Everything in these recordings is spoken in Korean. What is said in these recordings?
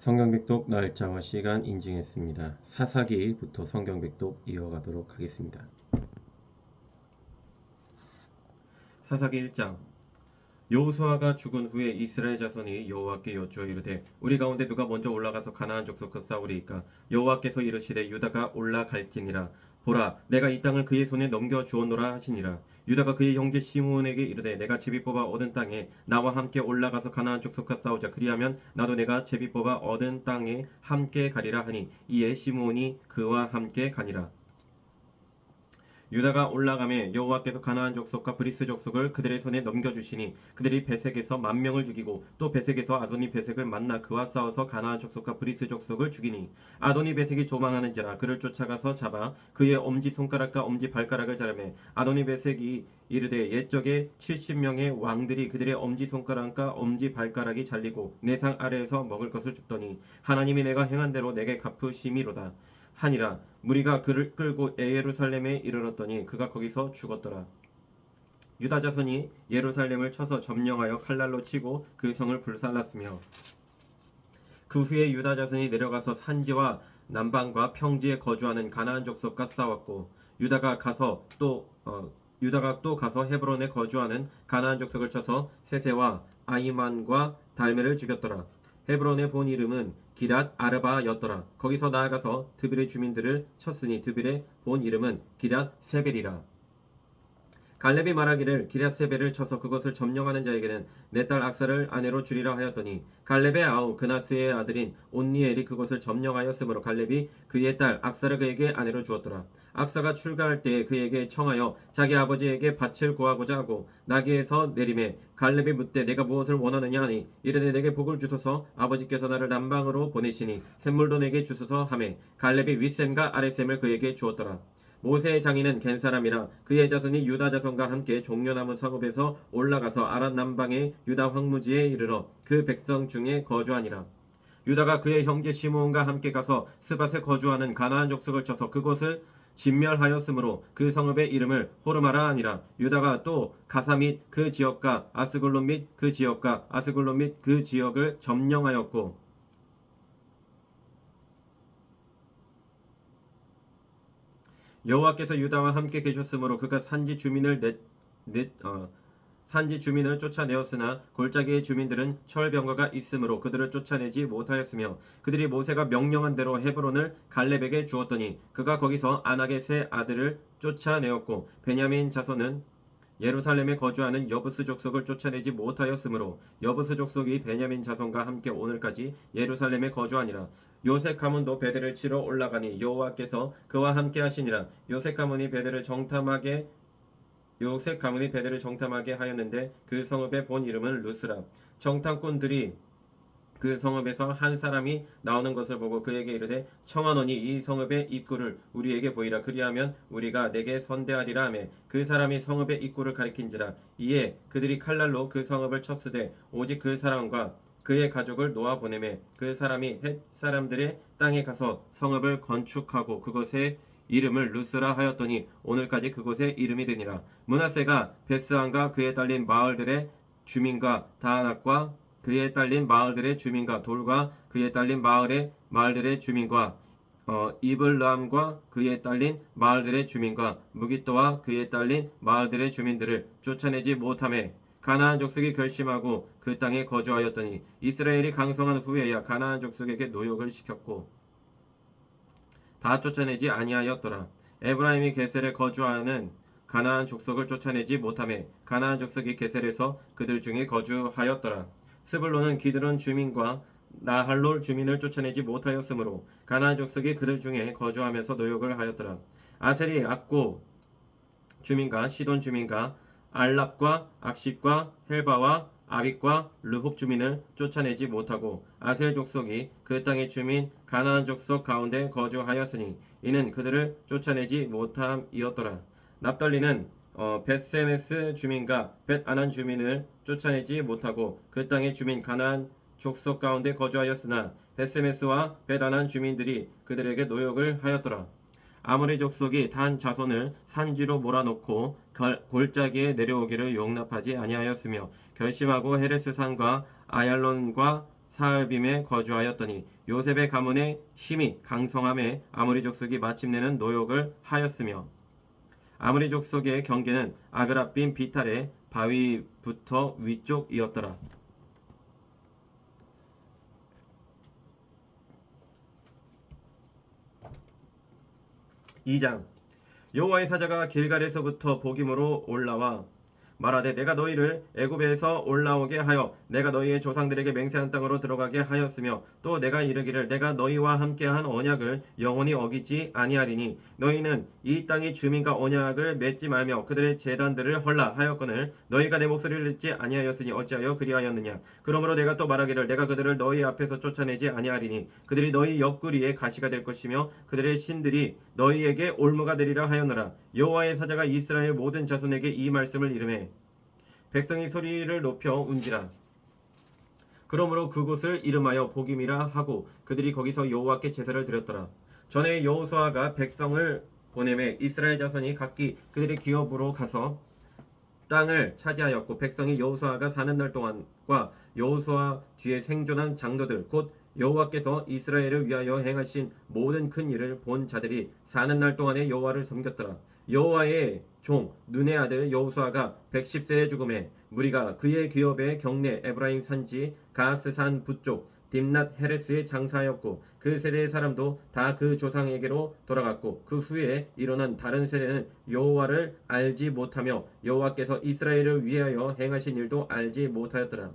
성경백독 날짜와 시간 인증했습니다. 사사기부터 성경백독 이어가도록 하겠습니다. 사사기 1장. 여호수아가 죽은 후에 이스라엘 자손이 여호와께 여쭈어 이르되 우리 가운데 누가 먼저 올라가서 가나안 족속과 싸우리이까? 여호와께서 이르시되 유다가 올라갈지니라. 보라, 내가 이 땅을 그의 손에 넘겨 주었노라 하시니라. 유다가 그의 형제 시므온에게 이르되 내가 제비 뽑아 얻은 땅에 나와 함께 올라가서 가나안 족속과 싸우자. 그리하면 나도 내가 제비 뽑아 얻은 땅에 함께 가리라 하니 이에 시므온이 그와 함께 가니라. 유다가 올라가매 여호와께서 가나안 족속과 브리스 족속을 그들의 손에 넘겨주시니 그들이 베색에서 10,000명을 죽이고 또 베색에서 아도니 베색을 만나 그와 싸워서 가나안 족속과 브리스 족속을 죽이니 아도니 베색이 조망하는지라 그를 쫓아가서 잡아 그의 엄지손가락과 엄지발가락을 자르매 아도니 베색이 이르되 옛적에 70명의 왕들이 그들의 엄지손가락과 엄지발가락이 잘리고 내 상 아래에서 먹을 것을 줍더니 하나님이 내가 행한 대로 내게 갚으심이로다 하니라. 무리가 그를 끌고 예루살렘에 이르렀더니 그가 거기서 죽었더라. 유다 자손이 예루살렘을 쳐서 점령하여 칼날로 치고 그 성을 불살랐으며 그 후에 유다 자손이 내려가서 산지와 남방과 평지에 거주하는 가나안 족속과 싸웠고 유다가 또 가서 헤브론에 거주하는 가나안 족속을 쳐서 세세와 아이만과 달메를 죽였더라. 헤브론의 본 이름은 기랏 아르바였더라. 거기서 나아가서 드빌의 주민들을 쳤으니 드빌의 본 이름은 기랏 세벨이라. 갈렙이 말하기를 기럇 세벨을 쳐서 그것을 점령하는 자에게는 내 딸 악사를 아내로 주리라 하였더니 갈렙의 아우 그나스의 아들인 온니엘이 그것을 점령하였으므로 갈렙이 그의 딸 악사를 그에게 아내로 주었더라. 악사가 출가할 때에 그에게 청하여 자기 아버지에게 밭을 구하고자 하고 나귀에서 내림에 갈렙이 묻되 내가 무엇을 원하느냐 하니 이르되 내게 복을 주소서. 아버지께서 나를 남방으로 보내시니 샘물도 내게 주소서 하매 갈렙이 윗샘과 아랫샘을 그에게 주었더라. 모세의 장인은 겐 사람이라 그의 자손이 유다 자손과 함께 종려나무 성읍에서 올라가서 아랏 남방의 유다 황무지에 이르러 그 백성 중에 거주하니라. 유다가 그의 형제 시므온과 함께 가서 스밧에 거주하는 가나안 족속을 쳐서 그곳을 진멸하였으므로 그 성읍의 이름을 호르마라 하니라. 유다가 또 가사 및 그 지역과 아스글론 및 그 지역과 아스글론 및 그 지역을 점령하였고 여호와께서 유다와 함께 계셨으므로 그가 산지 주민을 쫓아내었으나 골짜기의 주민들은 철병거가 있으므로 그들을 쫓아내지 못하였으며 그들이 모세가 명령한 대로 헤브론을 갈렙에게 주었더니 그가 거기서 아낙의 세 아들을 쫓아내었고 베냐민 자손은 예루살렘에 거주하는 여부스 족속을 쫓아내지 못하였으므로 여부스 족속이 베냐민 자손과 함께 오늘까지 예루살렘에 거주하니라. 요셉 가문도 베델을 치러 올라가니 여호와께서 그와 함께 하시니라. 요셉 가문이 베델을 정탐하게 하였는데 그 성읍의 본 이름은 루스라. 정탐꾼들이 그 성읍에서 한 사람이 나오는 것을 보고 그에게 이르되 청하노니 이 성읍의 입구를 우리에게 보이라. 그리하면 우리가 내게 선대하리라 하매 그 사람이 성읍의 입구를 가리킨지라. 이에 그들이 칼날로 그 성읍을 쳤으되 오직 그 사람과 그의 가족을 놓아 보내매 그 사람이 헷 사람들의 땅에 가서 성읍을 건축하고 그것의 이름을 루스라 하였더니 오늘까지 그곳의 이름이 되니라. 므낫세가 베스안과 그에 딸린 마을들의 주민과 다낙과 그에 딸린 마을들의 주민과 돌과 그에 딸린 마을들의 주민과 이블람과 그에 딸린 마을들의 주민과 무깃도와 그에 딸린 마을들의 주민들을 쫓아내지 못하매 가나안 족속이 결심하고 그 땅에 거주하였더니 이스라엘이 강성한 후에야 가나안 족속에게 노역을 시켰고 다 쫓아내지 아니하였더라. 에브라임이 게셀에 거주하는 가나안 족속을 쫓아내지 못하매 가나안 족속이 게셀에서 그들 중에 거주하였더라. 스불론은 기드론 주민과 나할롤 주민을 쫓아내지 못하였으므로 가나안 족속이 그들 중에 거주하면서 노역을 하였더라. 아셀이 악고 주민과 시돈 주민과 알랍과 악십과 헬바와 아빅과 르홉 주민을 쫓아내지 못하고 아셀 족속이 그 땅의 주민 가나안 족속 가운데 거주하였으니 이는 그들을 쫓아내지 못함이었더라. 납달리는 벳세메스 주민과 벳아난 주민을 쫓아내지 못하고 그 땅의 주민 가나안 족속 가운데 거주하였으나 벳세메스와 벳아난 주민들이 그들에게 노역을 하였더라. 아모리 족속이 단 자손을 산지로 몰아놓고 골짜기에 내려오기를 용납하지 아니하였으며 결심하고 헤레스 산과 아얄론과 사알빔에 거주하였더니 요셉의 가문의 힘이 강성함에 아모리 족속이 마침내는 노역을 하였으며 아모리 족속의 경계는 아그라빔 비탈의 바위부터 위쪽이었더라. 2장. 여호와의 사자가 길갈에서부터 복임으로 올라와 말하되 내가 너희를 애굽에서 올라오게 하여 내가 너희의 조상들에게 맹세한 땅으로 들어가게 하였으며 또 내가 이르기를 내가 너희와 함께한 언약을 영원히 어기지 아니하리니 너희는 이 땅의 주민과 언약을 맺지 말며 그들의 제단들을 헐라 하였거늘 너희가 내 목소리를 듣지 아니하였으니 어찌하여 그리하였느냐. 그러므로 내가 또 말하기를 내가 그들을 너희 앞에서 쫓아내지 아니하리니 그들이 너희 옆구리에 가시가 될 것이며 그들의 신들이 너희에게 올무가 되리라 하였노라. 여호와의 사자가 이스라엘 모든 자손에게 이 말씀을 이르매 백성이 소리를 높여 운지라. 그러므로 그곳을 이름하여 복임이라 하고 그들이 거기서 여호와께 제사를 드렸더라. 전에 여호수아가 백성을 보내매 이스라엘 자손이 각기 그들의 기업으로 가서 땅을 차지하였고 백성이 여호수아가 사는 날 동안과 여호수아 뒤에 생존한 장로들 곧 여호와께서 이스라엘을 위하여 행하신 모든 큰 일을 본 자들이 사는 날 동안에 여호와를 섬겼더라. 여호와의 종 눈의 아들 여호수아가 110세에 죽음에 무리가 그의 기업의 경내 에브라임 산지 가스산 북쪽 딥낫 헤레스에 장사하였고 그 세대의 사람도 다 그 조상에게로 돌아갔고 그 후에 일어난 다른 세대는 여호와를 알지 못하며 여호와께서 이스라엘을 위하여 행하신 일도 알지 못하였더라.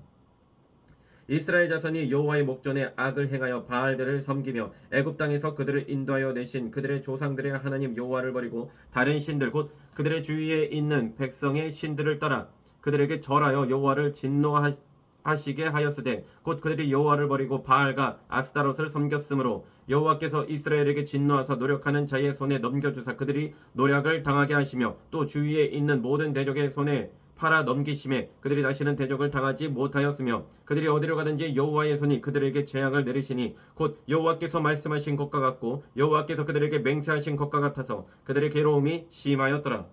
이스라엘 자손이 여호와의 목전에 악을 행하여 바알들을 섬기며 애굽 땅에서 그들을 인도하여 내신 그들의 조상들의 하나님 여호와를 버리고 다른 신들 곧 그들의 주위에 있는 백성의 신들을 따라 그들에게 절하여 여호와를 진노하시게 하였으되 곧 그들이 여호와를 버리고 바알과 아스타롯을 섬겼으므로 여호와께서 이스라엘에게 진노하사 노력하는 자의 손에 넘겨주사 그들이 노략을 당하게 하시며 또 주위에 있는 모든 대적의 손에 팔아 넘기심에 그들이 다시는 대적을 당하지 못하였으며 그들이 어디로 가든지 여호와의 손이 그들에게 재앙을 내리시니 곧 여호와께서 말씀하신 것과 같고 여호와께서 그들에게 맹세하신 것과 같아서 그들의 괴로움이 심하였더라.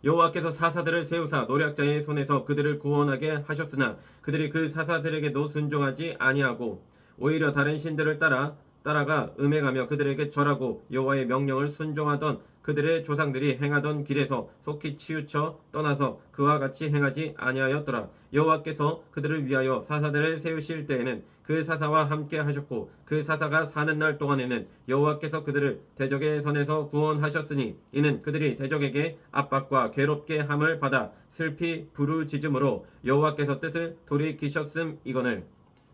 여호와께서 사사들을 세우사 노략자의 손에서 그들을 구원하게 하셨으나 그들이 그 사사들에게도 순종하지 아니하고 오히려 다른 신들을 따라가 음행하며 그들에게 절하고 여호와의 명령을 순종하던 그들의 조상들이 행하던 길에서 속히 치우쳐 떠나서 그와 같이 행하지 아니하였더라. 여호와께서 그들을 위하여 사사들을 세우실 때에는 그 사사와 함께 하셨고 그 사사가 사는 날 동안에는 여호와께서 그들을 대적의 손에서 구원하셨으니 이는 그들이 대적에게 압박과 괴롭게 함을 받아 슬피 부르짖음으로 여호와께서 뜻을 돌이키셨음이거늘.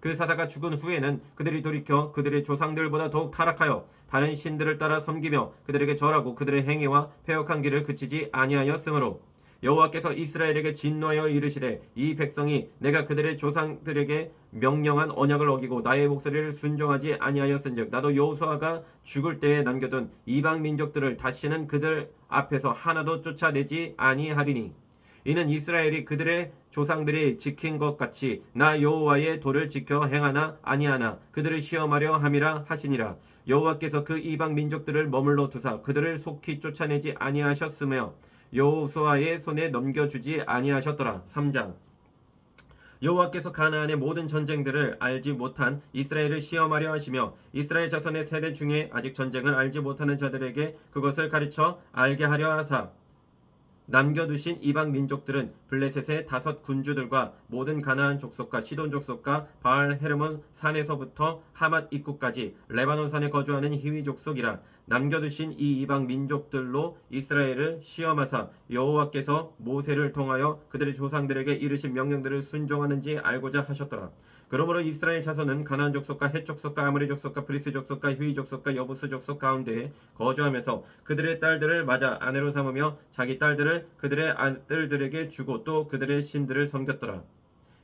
그 사사가 죽은 후에는 그들이 돌이켜 그들의 조상들보다 더욱 타락하여 다른 신들을 따라 섬기며 그들에게 절하고 그들의 행위와 패역한 길을 그치지 아니하였으므로 여호와께서 이스라엘에게 진노하여 이르시되 이 백성이 내가 그들의 조상들에게 명령한 언약을 어기고 나의 목소리를 순종하지 아니하였은즉 나도 여호수아가 죽을 때에 남겨둔 이방 민족들을 다시는 그들 앞에서 하나도 쫓아내지 아니하리니 이는 이스라엘이 그들의 조상들이 지킨 것 같이 나 여호와의 도를 지켜 행하나 아니하나 그들을 시험하려 함이라 하시니라. 여호와께서 그 이방 민족들을 머물러 두사 그들을 속히 쫓아내지 아니하셨으며 여호수아의 손에 넘겨주지 아니하셨더라. 3장. 여호와께서 가나안의 모든 전쟁들을 알지 못한 이스라엘을 시험하려 하시며 이스라엘 자손의 세대 중에 아직 전쟁을 알지 못하는 자들에게 그것을 가르쳐 알게 하려 하사 남겨두신 이방 민족들은 블레셋의 5 군주들과 모든 가나안 족속과 시돈 족속과 바알 헤르몬 산에서부터 하맛 입구까지 레바논 산에 거주하는 히위 족속이라. 남겨두신 이 이방 민족들로 이스라엘을 시험하사 여호와께서 모세를 통하여 그들의 조상들에게 이르신 명령들을 순종하는지 알고자 하셨더라. 그러므로 이스라엘 자손은 가나안 족속과 헷 족속과 아모리 족속과 브리스 족속과 휴이 족속과 여부스 족속 가운데에 거주하면서 그들의 딸들을 맞아 아내로 삼으며 자기 딸들을 그들의 아들들에게 주고 또 그들의 신들을 섬겼더라.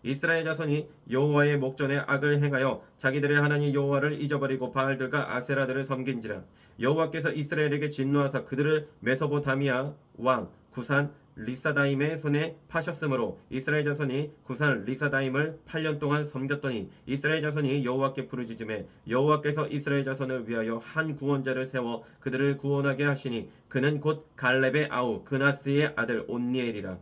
이스라엘 자손이 여호와의 목전에 악을 행하여 자기들의 하나님 여호와를 잊어버리고 바알들과 아세라들을 섬긴지라. 여호와께서 이스라엘에게 진노하사 그들을 메소보다미아 왕 구산 리사다임의 손에 파셨으므로 이스라엘 자손이 구산 리사다임을 8년 동안 섬겼더니 이스라엘 자손이 여호와께 부르짖음에 여호와께서 이스라엘 자손을 위하여 한 구원자를 세워 그들을 구원하게 하시니 그는 곧 갈렙의 아우 그나스의 아들 온니엘이라.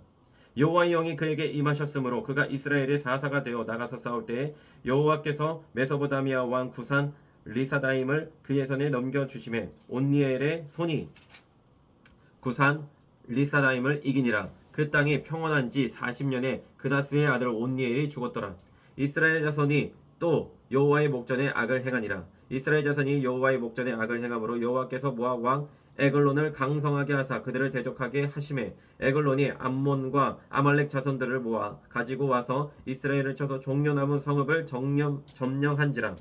여호와의 영이 그에게 임하셨으므로 그가 이스라엘의 사사가 되어 나가서 싸울 때에 여호와께서 메소보다미아 왕 구산 리사다임을 그의 손에 넘겨주심에 온니엘의 손이 구산 리사다임을 이기니라. 그 땅이 평온한 지 40년에 그다스의 아들 온니엘이 죽었더라. 이스라엘 자손이 또 여호와의 목전에 악을 행하니라. 이스라엘 자손이 여호와의 목전에 악을 행함으로 여호와께서 모압 왕 에글론을 강성하게 하사 그들을 대적하게 하심에 에글론이 암몬과 아말렉 자손들을 모아 가지고 와서 이스라엘을 쳐서 종려나무 성읍을 점령한지라.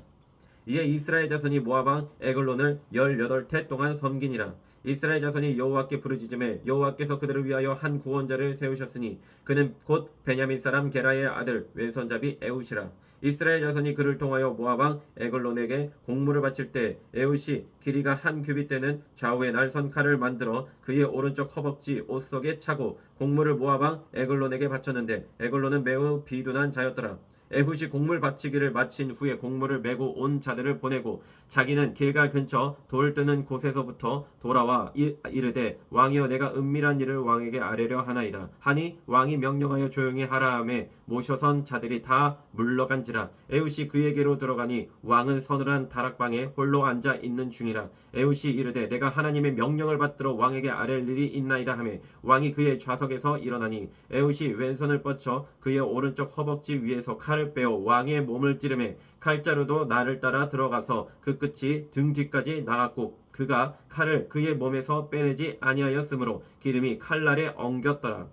이에 이스라엘 자손이 모압 왕 에글론을 18태 동안 섬기니라. 이스라엘 자손이 여호와께 부르짖음에 여호와께서 그들을 위하여 한 구원자를 세우셨으니 그는 곧 베냐민 사람 게라의 아들 왼손잡이 에웃이라. 이스라엘 자손이 그를 통하여 모압 왕 에글론에게 공물을 바칠 때 에웃이 길이가 한 규빗 되는 좌우에 날선 칼을 만들어 그의 오른쪽 허벅지 옷 속에 차고 공물을 모압 왕 에글론에게 바쳤는데 에글론은 매우 비둔한 자였더라. 에훗이 공물 바치기를 마친 후에 공물을 메고 온 자들을 보내고 자기는 길갈 근처 돌 뜨는 곳에서부터 돌아와 이르되 왕이여 내가 은밀한 일을 왕에게 아뢰려 하나이다 하니 왕이 명령하여 조용히 하라 하매 모셔선 자들이 다 물러간지라. 에훗이 그에게로 들어가니 왕은 서늘한 다락방에 홀로 앉아 있는 중이라. 에훗이 이르되 내가 하나님의 명령을 받들어 왕에게 아랠 일이 있나이다 하매 왕이 그의 좌석에서 일어나니 에훗이 왼손을 뻗쳐 그의 오른쪽 허벅지 위에서 칼을 빼어 왕의 몸을 찌르매 칼자루도 나를 따라 들어가서 그 끝이 등 뒤까지 나갔고 그가 칼을 그의 몸에서 빼내지 아니하였으므로 기름이 칼날에 엉겼더라.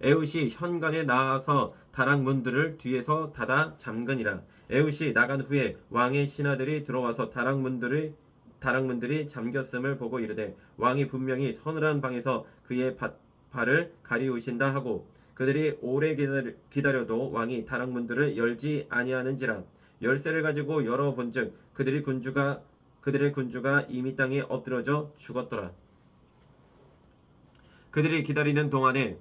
에훗이 현관에 나아서 다락 문들을 뒤에서 닫아 잠그니라. 에훗이 나간 후에 왕의 신하들이 들어와서 다락 문들이 잠겼음을 보고 이르되 왕이 분명히 서늘한 방에서 그의 발을 가리우신다 하고 그들이 오래 기다려도 왕이 다락 문들을 열지 아니하는지라. 열쇠를 가지고 열어본즉 그들의 군주가 이미 땅에 엎드러져 죽었더라. 그들이 기다리는 동안에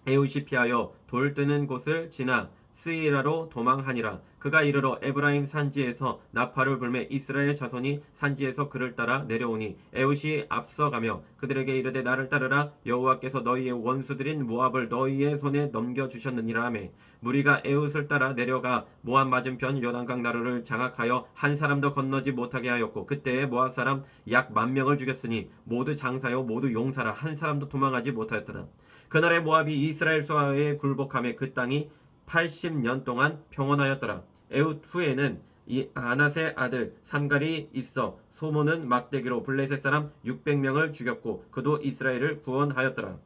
에훗이 피하여 돌 뜨는 곳을 지나 스이라로 도망하니라. 그가 이르러 에브라임 산지에서 나팔을 불매 이스라엘 자손이 산지에서 그를 따라 내려오니 에훗이 앞서가며 그들에게 이르되 나를 따르라 여호와께서 너희의 원수들인 모압을 너희의 손에 넘겨주셨느니라 하매 무리가 에훗을 따라 내려가 모압 맞은편 요단강 나루를 장악하여 한 사람도 건너지 못하게 하였고 그때에 모압 사람 약 10,000명을 죽였으니 모두 장사요 모두 용사라 한 사람도 도망하지 못하였더라. 그날에 모압이 이스라엘 수하에 굴복하며 그 땅이 80년 동안 평온하였더라. 에훗 후에는 이 아낫의 아들 삼갈이 있어 소모는 막대기로 블레셋 사람 600명을 죽였고 그도 이스라엘을 구원하였더라.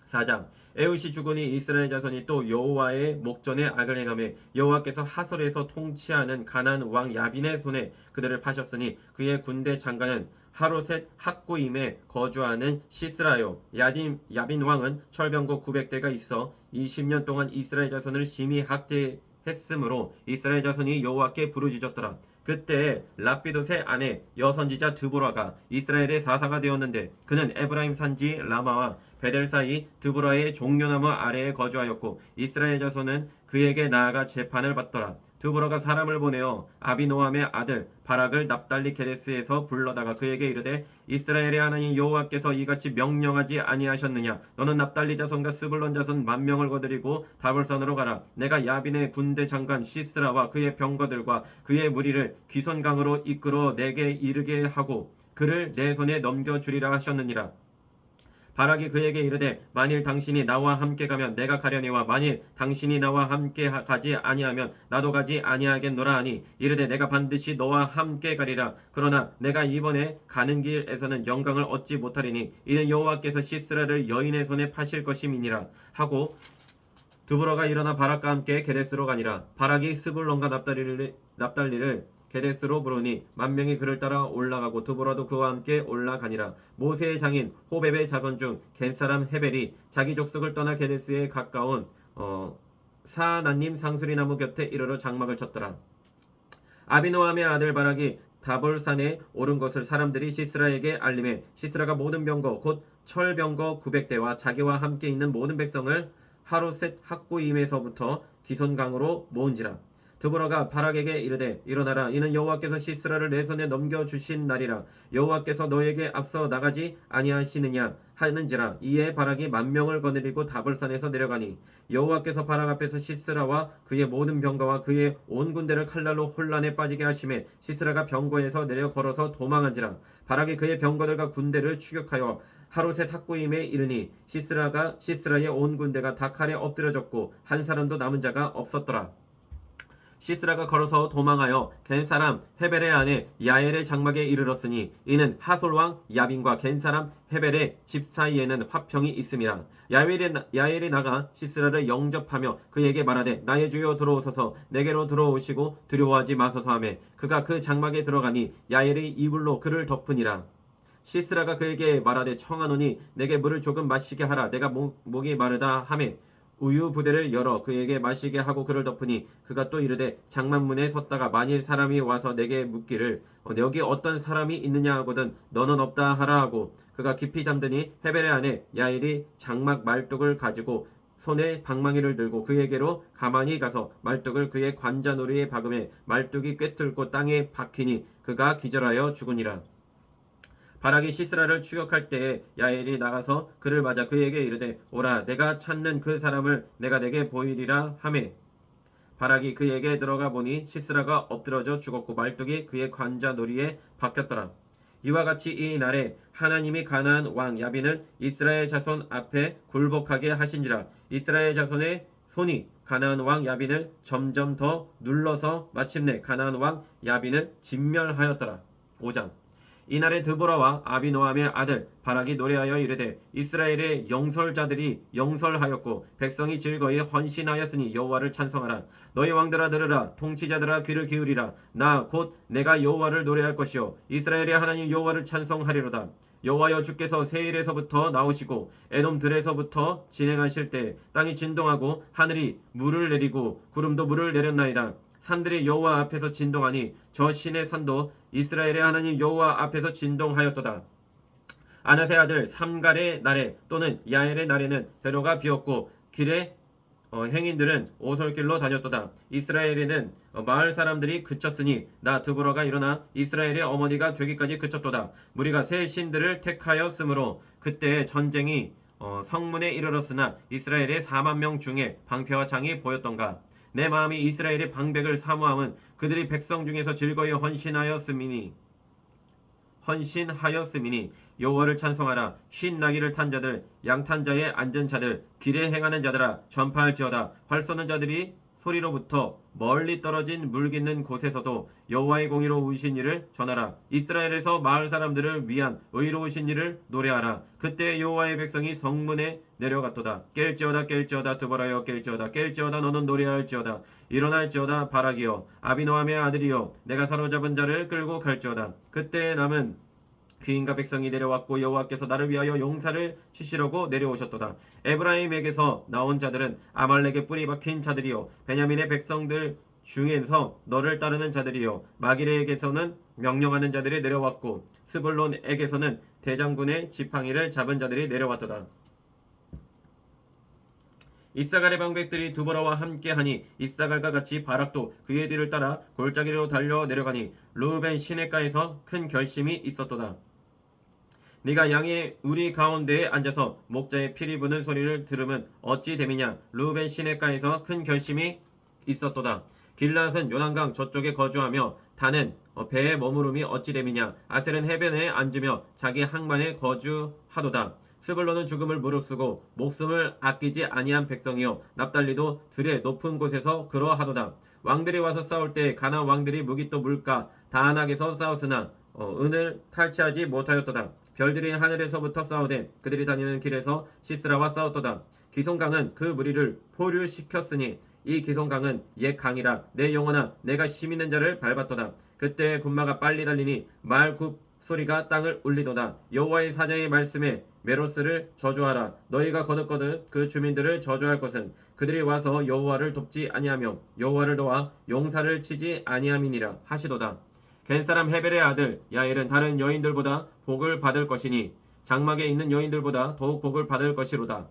4장 에훗이 죽으니 이스라엘 자손이 또 여호와의 목전에 악을 행하며 여호와께서 하솔에서 통치하는 가나안 왕 야빈의 손에 그들을 파셨으니 그의 군대 장관은 하로셋 학고임에 거주하는 시스라요. 야빈 왕은 철병거 900대가 있어 20년 동안 이스라엘 자손을 심히 학대했으므로 이스라엘 자손이 여호와께 부르짖었더라. 그때 라피돗의 아내 여선지자 드보라가 이스라엘의 사사가 되었는데 그는 에브라임 산지 라마와 베델 사이 드보라의 종려나무 아래에 거주하였고 이스라엘 자손은 그에게 나아가 재판을 받더라. 드보라가 사람을 보내어 아비노함의 아들 바락을 납달리 게데스에서 불러다가 그에게 이르되 이스라엘의 하나님 여호와께서 이같이 명령하지 아니하셨느냐 너는 납달리 자손과 스불론 자손 10,000명을 거느리고 다볼산으로 가라. 내가 야빈의 군대 장관 시스라와 그의 병거들과 그의 무리를 기손강으로 이끌어 내게 이르게 하고 그를 내 손에 넘겨주리라 하셨느니라. 바락이 그에게 이르되 만일 당신이 나와 함께 가면 내가 가려니와 만일 당신이 나와 함께 가지 아니하면 나도 가지 아니하겠노라 하니 이르되 내가 반드시 너와 함께 가리라. 그러나 내가 이번에 가는 길에서는 영광을 얻지 못하리니 이는 여호와께서 시스라를 여인의 손에 파실 것임이니라 하고 드보라가 일어나 바락과 함께 게데스로 가니라. 바락이 스불론과 납달리를 게데스로 부르니 10,000명이 그를 따라 올라가고 드보라도 그와 함께 올라가니라. 모세의 장인 호렙의 자손 중 겐사람 헤벨이 자기 족속을 떠나 게데스에 가까운 사나님 상수리 나무 곁에 이르러 장막을 쳤더라. 아비노함의 아들 바락이 다볼산에 오른 것을 사람들이 시스라에게 알림해 시스라가 모든 병거 곧 철병거 900대와 자기와 함께 있는 모든 백성을 하로셋 학고임에서부터 기손강으로 모은지라. 드보라가 바락에게 이르되 일어나라 이는 여호와께서 시스라를 내 손에 넘겨주신 날이라 여호와께서 너에게 앞서 나가지 아니하시느냐 하는지라. 이에 바락이 10,000명을 거느리고 다볼산에서 내려가니 여호와께서 바락 앞에서 시스라와 그의 모든 병거와 그의 온 군대를 칼날로 혼란에 빠지게 하심에 시스라가 병거에서 내려 걸어서 도망한지라. 바락이 그의 병거들과 군대를 추격하여 하롯의 탁고임에 이르니 시스라의 온 군대가 다 칼에 엎드려졌고 한 사람도 남은 자가 없었더라. 시스라가 걸어서 도망하여 겐사람 헤벨의 아내 야엘의 장막에 이르렀으니 이는 하솔 왕 야빈과 겐사람 헤벨의 집 사이에는 화평이 있음이라. 야엘이 나가 시스라를 영접하며 그에게 말하되 나의 주여 들어오소서 내게로 들어오시고 두려워하지 마소서 하매 그가 그 장막에 들어가니 야엘이 이불로 그를 덮으니라. 시스라가 그에게 말하되 청하노니 내게 물을 조금 마시게 하라. 내가 목이 마르다 하매 우유 부대를 열어 그에게 마시게 하고 그를 덮으니 그가 또 이르되 장막문에 섰다가 만일 사람이 와서 내게 묻기를 여기 어떤 사람이 있느냐 하거든 너는 없다 하라 하고 그가 깊이 잠드니 헤벨의 아내 야일이 장막 말뚝을 가지고 손에 방망이를 들고 그에게로 가만히 가서 말뚝을 그의 관자놀이에 박음에 말뚝이 꿰뚫고 땅에 박히니 그가 기절하여 죽으니라. 바락이 시스라를 추격할 때에 야엘이 나가서 그를 맞아 그에게 이르되 오라 내가 찾는 그 사람을 내가 내게 보이리라 하매 바락이 그에게 들어가 보니 시스라가 엎드러져 죽었고 말뚝이 그의 관자놀이에 박혔더라. 이와 같이 이 날에 하나님이 가나안 왕 야빈을 이스라엘 자손 앞에 굴복하게 하신지라. 이스라엘 자손의 손이 가나안 왕 야빈을 점점 더 눌러서 마침내 가나안 왕 야빈을 진멸하였더라. 5장. 이날에 드보라와 아비노함의 아들 바락이 노래하여 이르되 이스라엘의 영설자들이 영설하였고 백성이 즐거이 헌신하였으니 여호와를 찬송하라. 너희 왕들아 들으라. 통치자들아 귀를 기울이라. 나 곧 내가 여호와를 노래할 것이요 이스라엘의 하나님 여호와를 찬송하리로다. 여호와여 주께서 세일에서부터 나오시고 에돔들에서부터 진행하실 때 땅이 진동하고 하늘이 물을 내리고 구름도 물을 내렸나이다. 산들이 여호와 앞에서 진동하니 저 신의 산도 이스라엘의 하나님 여호와 앞에서 진동하였도다. 아나세 아들 삼갈의 날에 또는 야엘의 날에는 대로가 비었고 길에 행인들은 오솔길로 다녔도다. 이스라엘에는 마을 사람들이 그쳤으니 나 드보라가 일어나 이스라엘의 어머니가 되기까지 그쳤도다. 무리가 새 신들을 택하였으므로 그때 전쟁이 성문에 이르렀으나 이스라엘의 40,000명 중에 방패와 창이 보였던가. 내 마음이 이스라엘의 방백을 사모함은 그들이 백성 중에서 즐거이 헌신하였음이니 여호와를 찬송하라. 쉰 나귀를 탄 자들 양 탄 자의 앉은 자들 길에 행하는 자들아 전파할지어다. 활 쏘는 자들이 소리로부터 멀리 떨어진 물 깃는 곳에서도 여호와의 공의로 우신 일을 전하라. 이스라엘에서 마을 사람들을 위한 의로우신 일을 노래하라. 그때 여호와의 백성이 성문에 내려갔도다. 깰지어다 드보라여 깰지어다 너는 노래할지어다. 일어날지어다 바락이여 아비노함의 아들이여 내가 사로잡은 자를 끌고 갈지어다. 그때 남은 귀인과 백성이 내려왔고 여호와께서 나를 위하여 용사를 치시려고 내려오셨도다. 에브라임에게서 나온 자들은 아말렉의 뿌리 박힌 자들이요 베냐민의 백성들 중에서 너를 따르는 자들이요 마기레에게서는 명령하는 자들이 내려왔고 스불론에게서는 대장군의 지팡이를 잡은 자들이 내려왔도다. 이사갈의 방백들이 드보라와 함께하니 이사갈과 같이 바락도 그의 뒤를 따라 골짜기로 달려 내려가니 르우벤 시냇가에서 큰 결심이 있었도다. 네가 양의 우리 가운데에 앉아서 목자의 피리 부는 소리를 들으면 어찌 됨이냐. 르우벤 시냇가에서 큰 결심이 있었도다. 길앗은 요단강 저쪽에 거주하며 단은 배에 머무름이 어찌 됨이냐. 아셀은 해변에 앉으며 자기 항만에 거주하도다. 스불론은 죽음을 무릅쓰고 목숨을 아끼지 아니한 백성이요 납달리도 들의 높은 곳에서 그러하도다. 왕들이 와서 싸울 때 가나안 왕들이 무기또 물가 다안악에서 싸웠으나 은을 탈취하지 못하였도다. 별들이 하늘에서부터 싸우되 그들이 다니는 길에서 시스라와 싸웠도다. 기송강은 그 무리를 포류시켰으니 이 기송강은 옛 강이라. 내 영혼아 내가 힘있는 자를 밟았도다. 그때 군마가 빨리 달리니 말굽 소리가 땅을 울리도다. 여호와의 사자의 말씀에 메로스를 저주하라. 너희가 거듭거듭 그 주민들을 저주할 것은 그들이 와서 여호와를 돕지 아니하며 여호와를 도와 용사를 치지 아니함이니라 하시도다. 겐사람 헤벨의 아들 야엘은 다른 여인들보다 복을 받을 것이니 장막에 있는 여인들보다 더욱 복을 받을 것이로다.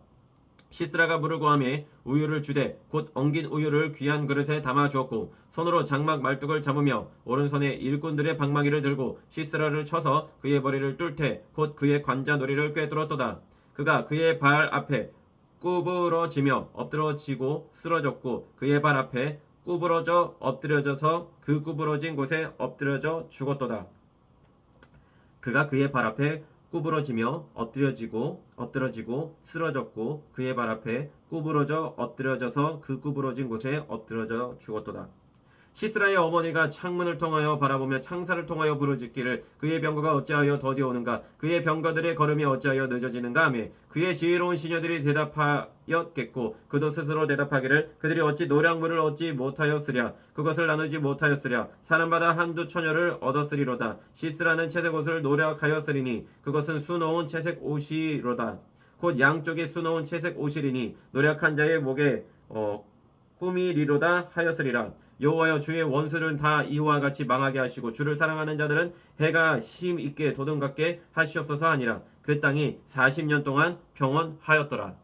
시스라가 물을 구하매 우유를 주되 곧 엉긴 우유를 귀한 그릇에 담아 주었고 손으로 장막 말뚝을 잡으며 오른손에 일꾼들의 방망이를 들고 시스라를 쳐서 그의 머리를 뚫되 곧 그의 관자놀이를 꿰뚫었도다. 그가 그의 발 앞에 구부러지며 엎드러지고 쓰러졌고 그의 발 앞에 구부러져 엎드려져서 그 구부러진 곳에 엎드려져 죽었도다. 그가 그의 발 앞에 구부러지며 엎드러지고 쓰러졌고 그의 발 앞에 구부러져 엎드려져서 그 구부러진 곳에 엎드려져 죽었도다. 시스라의 어머니가 창문을 통하여 바라보며 창사를 통하여 부르짖기를 그의 병거가 어찌하여 더디오는가 그의 병거들의 걸음이 어찌하여 늦어지는가 하며 그의 지혜로운 시녀들이 대답하였겠고 그도 스스로 대답하기를 그들이 어찌 노량물을 얻지 못하였으랴 그것을 나누지 못하였으랴 사람마다 한두 처녀를 얻었으리로다. 시스라는 채색 옷을 노력하였으리니 그것은 수놓은 채색 옷이로다. 곧 양쪽에 수놓은 채색 옷이리니 노력한 자의 목에 꿈이리로다 하였으리라. 여호와여 주의 원수를 다 이와 같이 망하게 하시고 주를 사랑하는 자들은 해가 힘 있게 도둑같게 하시옵소서 하니라. 그 땅이 40년 동안 평온하였더라.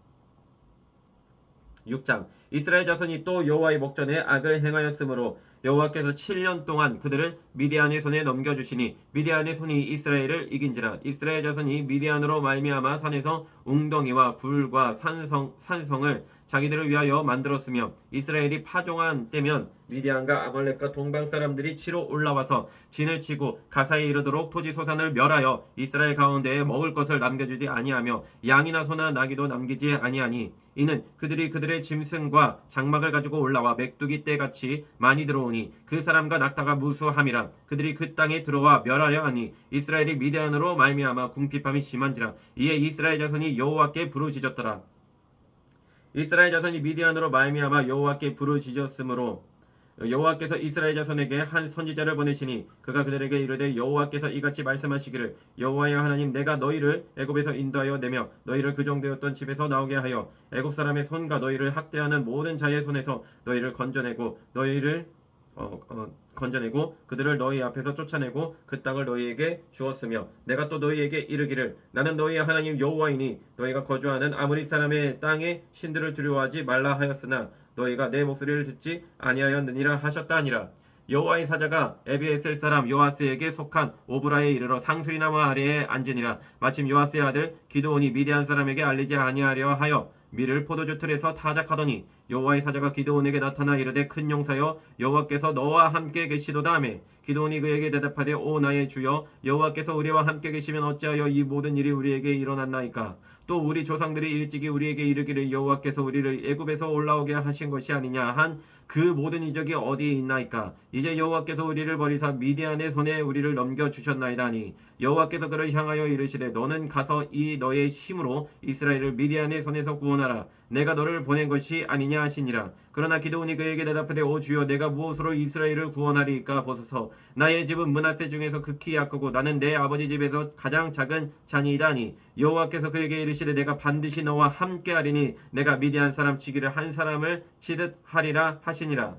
6장 이스라엘 자손이 또 여호와의 목전에 악을 행하였으므로 여호와께서 7년 동안 그들을 미디안의 손에 넘겨주시니 미디안의 손이 이스라엘을 이긴지라. 이스라엘 자손이 미디안으로 말미암아 산에서 웅덩이와 굴과 산성을 자기들을 위하여 만들었으며 이스라엘이 파종한 때면 미디안과 아말렉과 동방 사람들이 치러 올라와서 진을 치고 가사에 이르도록 토지 소산을 멸하여 이스라엘 가운데에 먹을 것을 남겨주지 아니하며 양이나 소나 나귀도 남기지 아니하니 이는 그들이 그들의 짐승과 장막을 가지고 올라와 맥두기 때같이 많이 들어오니 그 사람과 낙타가 무수함이라. 그들이 그 땅에 들어와 멸하려 하니 이스라엘이 미디안으로 말미암아 궁핍함이 심한지라. 이에 이스라엘 자손이 여호와께 부르짖었더라. 이스라엘 자손이 미디안으로 말미암아 여호와께 부르짖었으므로 여호와께서 이스라엘 자손에게 한 선지자를 보내시니 그가 그들에게 이르되 여호와께서 이같이 말씀하시기를 여호와의 하나님 내가 너희를 애굽에서 인도하여 내며 너희를 그 정되었던 집에서 나오게 하여 애굽 사람의 손과 너희를 학대하는 모든 자의 손에서 너희를 건져내고 그들을 너희 앞에서 쫓아내고 그 땅을 너희에게 주었으며 내가 또 너희에게 이르기를 나는 너희의 하나님 여호와이니 너희가 거주하는 아무리 사람의 땅의 신들을 두려워하지 말라 하였으나 너희가 내 목소리를 듣지 아니하였느니라 하셨다 하니라. 여호와의 사자가 에비에셀 사람 요아스에게 속한 오브라에 이르러 상수리나무 아래에 앉으니라. 마침 요아스의 아들 기드온이 미디안 사람에게 알리지 아니하려 하여 밀을 포도주 틀에서 타작하더니 여호와의 사자가 기드온에게 나타나 이르되 큰 용사여 여호와께서 너와 함께 계시도다 하며 기드온이 그에게 대답하되 오 나의 주여 여호와께서 우리와 함께 계시면 어찌하여 이 모든 일이 우리에게 일어났나이까. 또 우리 조상들이 일찍이 우리에게 이르기를 여호와께서 우리를 애굽에서 올라오게 하신 것이 아니냐 한 그 모든 이적이 어디에 있나이까. 이제 여호와께서 우리를 버리사 미디안의 손에 우리를 넘겨주셨나이다 하니 여호와께서 그를 향하여 이르시되 너는 가서 이 너의 힘으로 이스라엘을 미디안의 손에서 구원하라. 내가 너를 보낸 것이 아니냐 하시니라. 그러나 기드온이 그에게 대답하되 오 주여 내가 무엇으로 이스라엘을 구원하리까 보소서. 나의 집은 므낫세 중에서 극히 약하고 나는 내 아버지 집에서 가장 작은 자니이다 하니 여호와께서 그에게 이르시되 내가 반드시 너와 함께하리니 내가 미디안 사람 치기를 한 사람을 치듯 하리라 하시니라.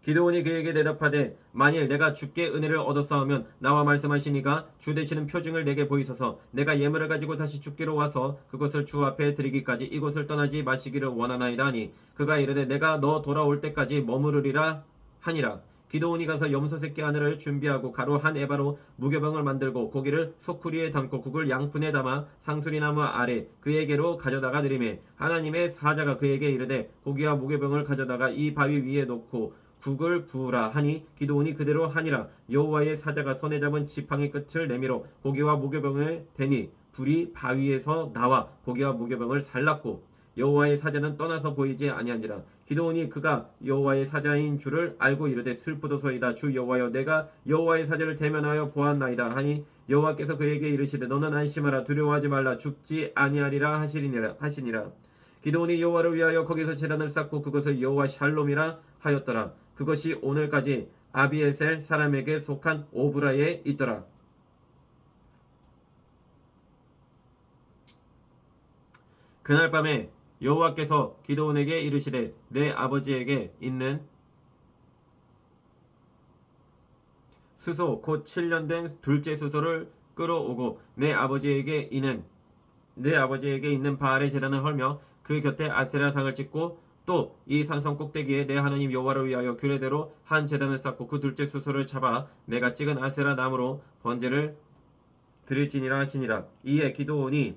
기드온이 그에게 대답하되 만일 내가 주께 은혜를 얻었사오면 나와 말씀하시니가 주 되시는 표징을 내게 보이소서. 내가 예물을 가지고 다시 주께로 와서 그것을 주 앞에 드리기까지 이곳을 떠나지 마시기를 원하나이다 하니 그가 이르되 내가 너 돌아올 때까지 머무르리라 하니라. 기드온이 가서 염소 새끼 하나를 준비하고 가루 한 에바로 무교병을 만들고 고기를 소쿠리에 담고 국을 양푼에 담아 상수리나무 아래 그에게로 가져다가 드리매 하나님의 사자가 그에게 이르되 고기와 무교병을 가져다가 이 바위 위에 놓고 국을 부으라 하니 기드온이 그대로 하니라. 여호와의 사자가 손에 잡은 지팡이 끝을 내밀어 고기와 무교병을 대니 불이 바위에서 나와 고기와 무교병을 살랐고 여호와의 사자는 떠나서 보이지 아니한지라. 기드온이 그가 여호와의 사자인 줄을 알고 이르되 슬프도소이다. 주 여호와여 내가 여호와의 사자를 대면하여 보았나이다 하니 여호와께서 그에게 이르시되 너는 안심하라 두려워하지 말라 죽지 아니하리라 하시니라. 기드온이 여호와를 위하여 거기서 제단을 쌓고 그것을 여호와 샬롬이라 하였더라. 그것이 오늘까지 아비에셀 사람에게 속한 오브라에 있더라. 그날 밤에 여호와께서 기드온에게 이르시되 내 아버지에게 있는 수소 곧 7년 된 둘째 수소를 끌어오고 내 아버지에게 있는 바알의 제단을 헐며 그 곁에 아세라상을 찍고 또 이 산성 꼭대기에 내 하나님 여호와를 위하여 규례대로 한 제단을 쌓고 그 둘째 수소를 잡아 내가 찍은 아세라 나무로 번제를 드릴지니라 하시니라. 이에 기드온이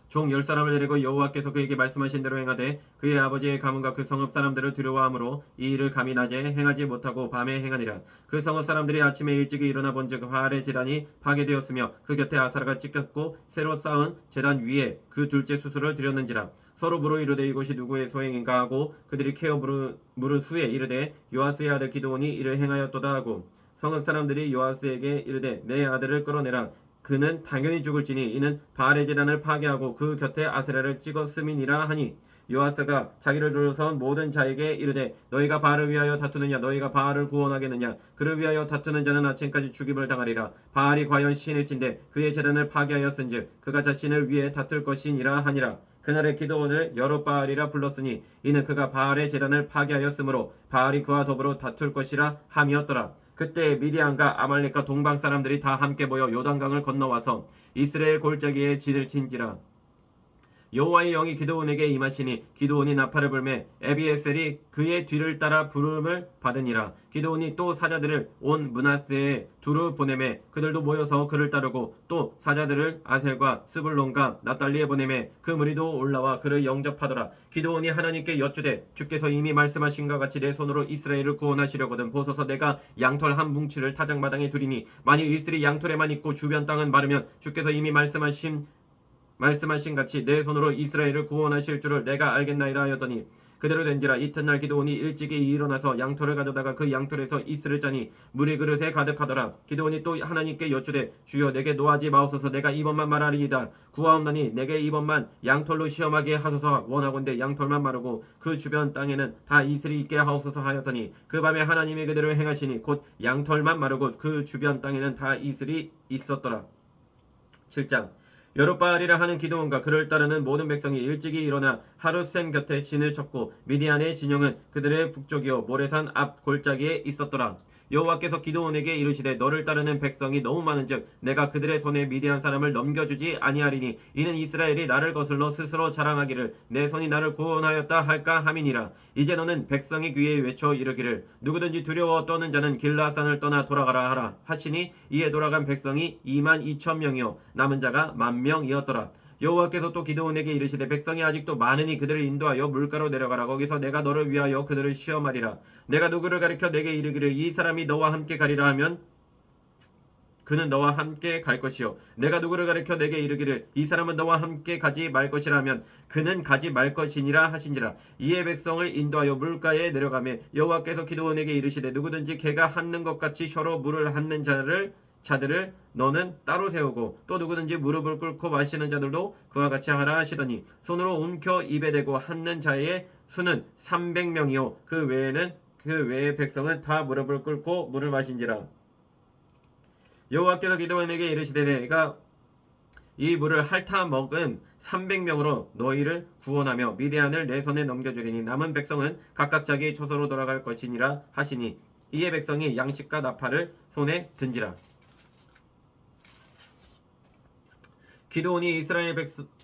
종 10사람을 데리고 여호와께서 그에게 말씀하신 대로 행하되 그의 아버지의 가문과 그 성읍 사람들을 두려워하므로 이 일을 감히 낮에 행하지 못하고 밤에 행하니라. 그 성읍 사람들이 아침에 일찍이 일어나 본즉 바알의 제단이 파괴되었으며 그 곁에 아사라가 찍혔고 새로 쌓은 제단 위에 그 둘째 수수를 드렸는지라. 서로 물어 이르되 이것이 누구의 소행인가 하고 그들이 캐어 물은 후에 이르되 요아스의 아들 기드온이 이를 행하였도다 하고 성읍 사람들이 요아스에게 이르되 내 아들을 끌어내라. 그는 당연히 죽을지니 이는 바알의 제단을 파괴하고 그 곁에 아세라를 찍었음이니라 하니 요아스가 자기를 둘러선 모든 자에게 이르되 너희가 바알을 위하여 다투느냐 너희가 바알을 구원하겠느냐 그를 위하여 다투는 자는 아침까지 죽임을 당하리라. 바알이 과연 신일진데 그의 제단을 파괴하였은즉 그가 자신을 위해 다툴 것이니라 하니라. 그날의 기드온을 여룻바알이라 불렀으니 이는 그가 바알의 제단을 파괴하였으므로 바알이 그와 더불어 다툴 것이라 함이었더라. 그때 미디안과 아말렉과 동방 사람들이 다 함께 모여 요단강을 건너와서 이스라엘 골짜기에 진을 친지라. 여호와의 영이 기드온에게 임하시니 기드온이 나팔을 불매 에비에셀이 그의 뒤를 따라 부름을 받으니라. 기드온이 또 사자들을 온 므낫세에 두루 보내매 그들도 모여서 그를 따르고 또 사자들을 아셀과 스불론과 납달리에 보내매 그 무리도 올라와 그를 영접하더라. 기드온이 하나님께 여쭈되 주께서 이미 말씀하신 것 같이 내 손으로 이스라엘을 구원하시려거든 보소서 내가 양털 한 뭉치를 타작마당에 두리니 만일 이슬이 양털에만 있고 주변 땅은 마르면 주께서 이미 말씀하신 같이 내 손으로 이스라엘을 구원하실 줄을 내가 알겠나이다 하였더니 그대로 된지라. 이튿날 기드온이 일찍이 일어나서 양털을 가져다가 그 양털에서 이슬을 짜니 물이 그릇에 가득하더라. 기드온이 또 하나님께 여쭈되 주여 내게 노하지 마옵소서. 내가 이번만 말하리이다. 구하옵나니 내게 이번만 양털로 시험하게 하소서. 원하건대 양털만 마르고 그 주변 땅에는 다 이슬이 있게 하옵소서 하였더니 그 밤에 하나님이 그대로 행하시니 곧 양털만 마르고 그 주변 땅에는 다 이슬이 있었더라. 7장 여룻바알이라 하는 기드온과 그를 따르는 모든 백성이 일찍이 일어나 하룻샘 곁에 진을 쳤고 미디안의 진영은 그들의 북쪽이요 모레산 앞 골짜기에 있었더라. 여호와께서 기드온에게 이르시되 너를 따르는 백성이 너무 많은즉 내가 그들의 손에 미디안 사람을 넘겨주지 아니하리니 이는 이스라엘이 나를 거슬러 스스로 자랑하기를 내 손이 나를 구원하였다 할까 함이니라. 이제 너는 백성의 귀에 외쳐 이르기를 누구든지 두려워 떠는 자는 길라산을 떠나 돌아가라 하라 하시니 이에 돌아간 백성이 22,000명이요 남은 자가 10,000명이었더라. 여호와께서 또 기드온에게 이르시되 백성이 아직도 많으니 그들을 인도하여 물가로 내려가라. 거기서 내가 너를 위하여 그들을 시험하리라. 내가 누구를 가리켜 내게 이르기를 이 사람이 너와 함께 가리라 하면 그는 너와 함께 갈 것이요 내가 누구를 가리켜 내게 이르기를 이 사람은 너와 함께 가지 말 것이라 하면 그는 가지 말 것이니라 하신지라. 이에 백성을 인도하여 물가에 내려가매 여호와께서 기드온에게 이르시되 누구든지 개가 핥는 것 같이 혀로 물을 핥는 자들을 너는 따로 세우고 또 누구든지 무릎을 꿇고 마시는 자들도 그와 같이 하라 하시더니 손으로 움켜 입에 대고 핥는 자의 수는 300명이요 그 외의 백성은 다 무릎을 꿇고 물을 마신지라. 여호와께서 기드온에게 이르시되 내가 이 물을 핥아 먹은 300명으로 너희를 구원하며 미디안을 내 손에 넘겨주리니 남은 백성은 각각 자기 처소로 돌아갈 것이니라 하시니 이에 백성이 양식과 나팔을 손에 든지라. 기드온이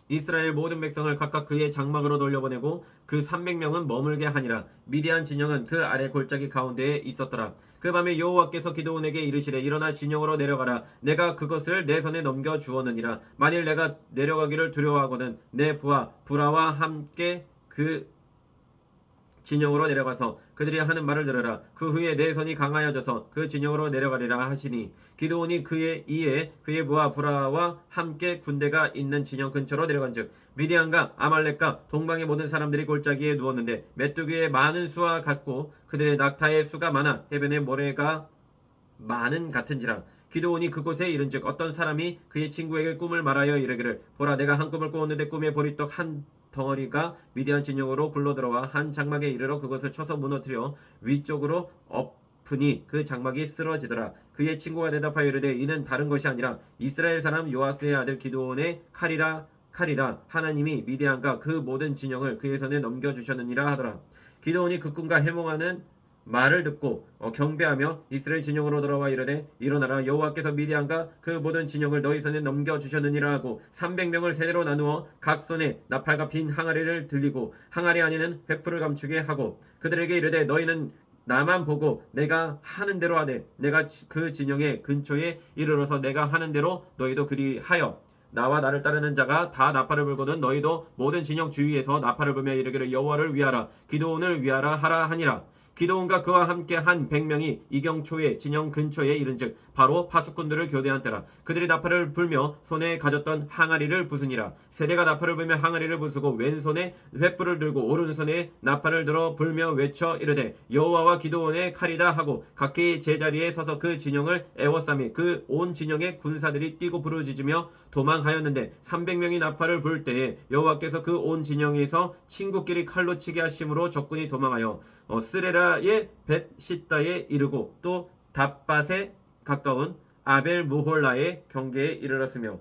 이스라엘 모든 백성을 각각 그의 장막으로 돌려보내고 그 300명은 머물게 하니라. 미디안 진영은 그 아래 골짜기 가운데에 있었더라. 그 밤에 여호와께서 기드온에게 이르시되 일어나 진영으로 내려가라. 내가 그것을 내 손에 넘겨 주었느니라. 만일 내가 내려가기를 두려워하거든 내 부하 브라와 함께 그 진영으로 내려가서 그들이 하는 말을 들으라. 그 후에 내 손이 강하여져서 그 진영으로 내려가리라 하시니 기드온이 그의 부하 브라와 함께 군대가 있는 진영 근처로 내려간즉 미디안과 아말렉과 동방의 모든 사람들이 골짜기에 누웠는데 메뚜기의 많은 수와 같고 그들의 낙타의 수가 많아 해변의 모래가 많은 같은지라. 기드온이 그곳에 이른즉 어떤 사람이 그의 친구에게 꿈을 말하여 이르기를 보라 내가 한 꿈을 꾸었는데 꿈에 보리떡 한 덩어리가 미디안 진영으로 굴러들어와 한 장막에 이르러 그것을 쳐서 무너뜨려 위쪽으로 엎으니 그 장막이 쓰러지더라. 그의 친구가 대답하여 이르되 이는 다른 것이 아니라 이스라엘 사람 요아스의 아들 기드온의 칼이라 하나님이 미디안과 그 모든 진영을 그의 손에 넘겨주셨느니라 하더라. 기드온이 그 꿈과 해몽하는 말을 듣고 경배하며 이스라엘 진영으로 돌아와 이르되 일어나라 여호와께서 미디안과 그 모든 진영을 너희 손에 넘겨주셨느니라 하고 300명을 세대로 나누어 각 손에 나팔과 빈 항아리를 들리고 항아리 안에는 횃불을 감추게 하고 그들에게 이르되 너희는 나만 보고 내가 하는 대로 하되 내가 그 진영의 근처에 이르러서 내가 하는 대로 너희도 그리하여 나와 나를 따르는 자가 다 나팔을 불거든 너희도 모든 진영 주위에서 나팔을 불며 이르기를 여호와를 위하라 기드온을 위하라 하라 하니라. 기드온과 그와 함께 한 100명이 이경초의 진영 근처에 이른즉 바로 파수꾼들을 교대한 때라. 그들이 나팔을 불며 손에 가졌던 항아리를 부수니라. 세대가 나팔을 불며 항아리를 부수고 왼손에 횃불을 들고 오른손에 나팔을 들어 불며 외쳐 이르되 여호와와 기드온의 칼이다 하고 각기 제자리에 서서 그 진영을 에워싸매 그 온 진영의 군사들이 뛰고 부르짖으며 도망하였는데 300명이 나팔을 불 때에 여호와께서 그 온 진영에서 친구끼리 칼로 치게 하심으로 적군이 도망하여 스레라의 벳시다에 이르고 또 답밭에 가까운 아벨 무홀라의 경계에 이르렀으며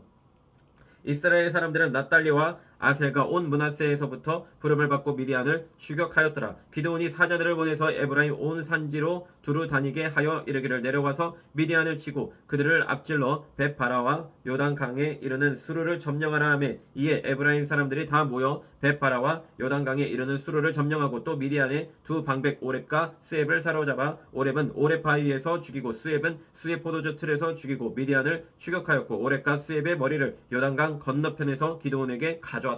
이스라엘 사람들은 낫달리와 아셀과 온 므낫세에서부터 부름을 받고 미디안을 추격하였더라. 기드온이 사자들을 보내서 에브라임 온 산지로 두루 다니게 하여 이르기를 내려와서 미디안을 치고 그들을 앞질러 벳바라와 요단강에 이르는 수르를 점령하라 하매 이에 에브라임 사람들이 다 모여 벳바라와 요단강에 이르는 수르를 점령하고 또 미디안의 두 방백 오렙과 스앱을 사로잡아 오렙은 오렙 바위에서 죽이고 스앱은 스앱 포도주 틀에서 죽이고 미디안을 추격하였고 오렙과 스앱의 머리를 요단강 건너편에서 기드온에게 가져왔더라.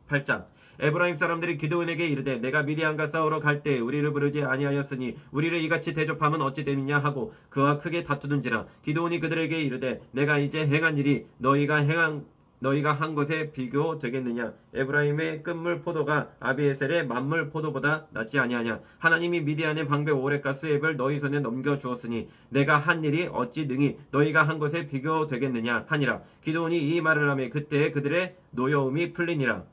8장 에브라임 사람들이 기드온에게 이르되 내가 미디안과 싸우러 갈 때 우리를 부르지 아니하였으니 우리를 이같이 대접함은 어찌 됨이냐 하고 그와 크게 다투는지라. 기드온이 그들에게 이르되 내가 이제 행한 일이 너희가 한 것에 비교되겠느냐. 에브라임의 끝물 포도가 아비에셀의 만물 포도보다 낫지 아니하냐. 하나님이 미디안의 방백 오렙과 스앱을 너희 손에 넘겨주었으니 내가 한 일이 어찌 능히 너희가 한 것에 비교되겠느냐 하니라. 기드온이 이 말을 하며 그때에 그들의 노여움이 풀리니라.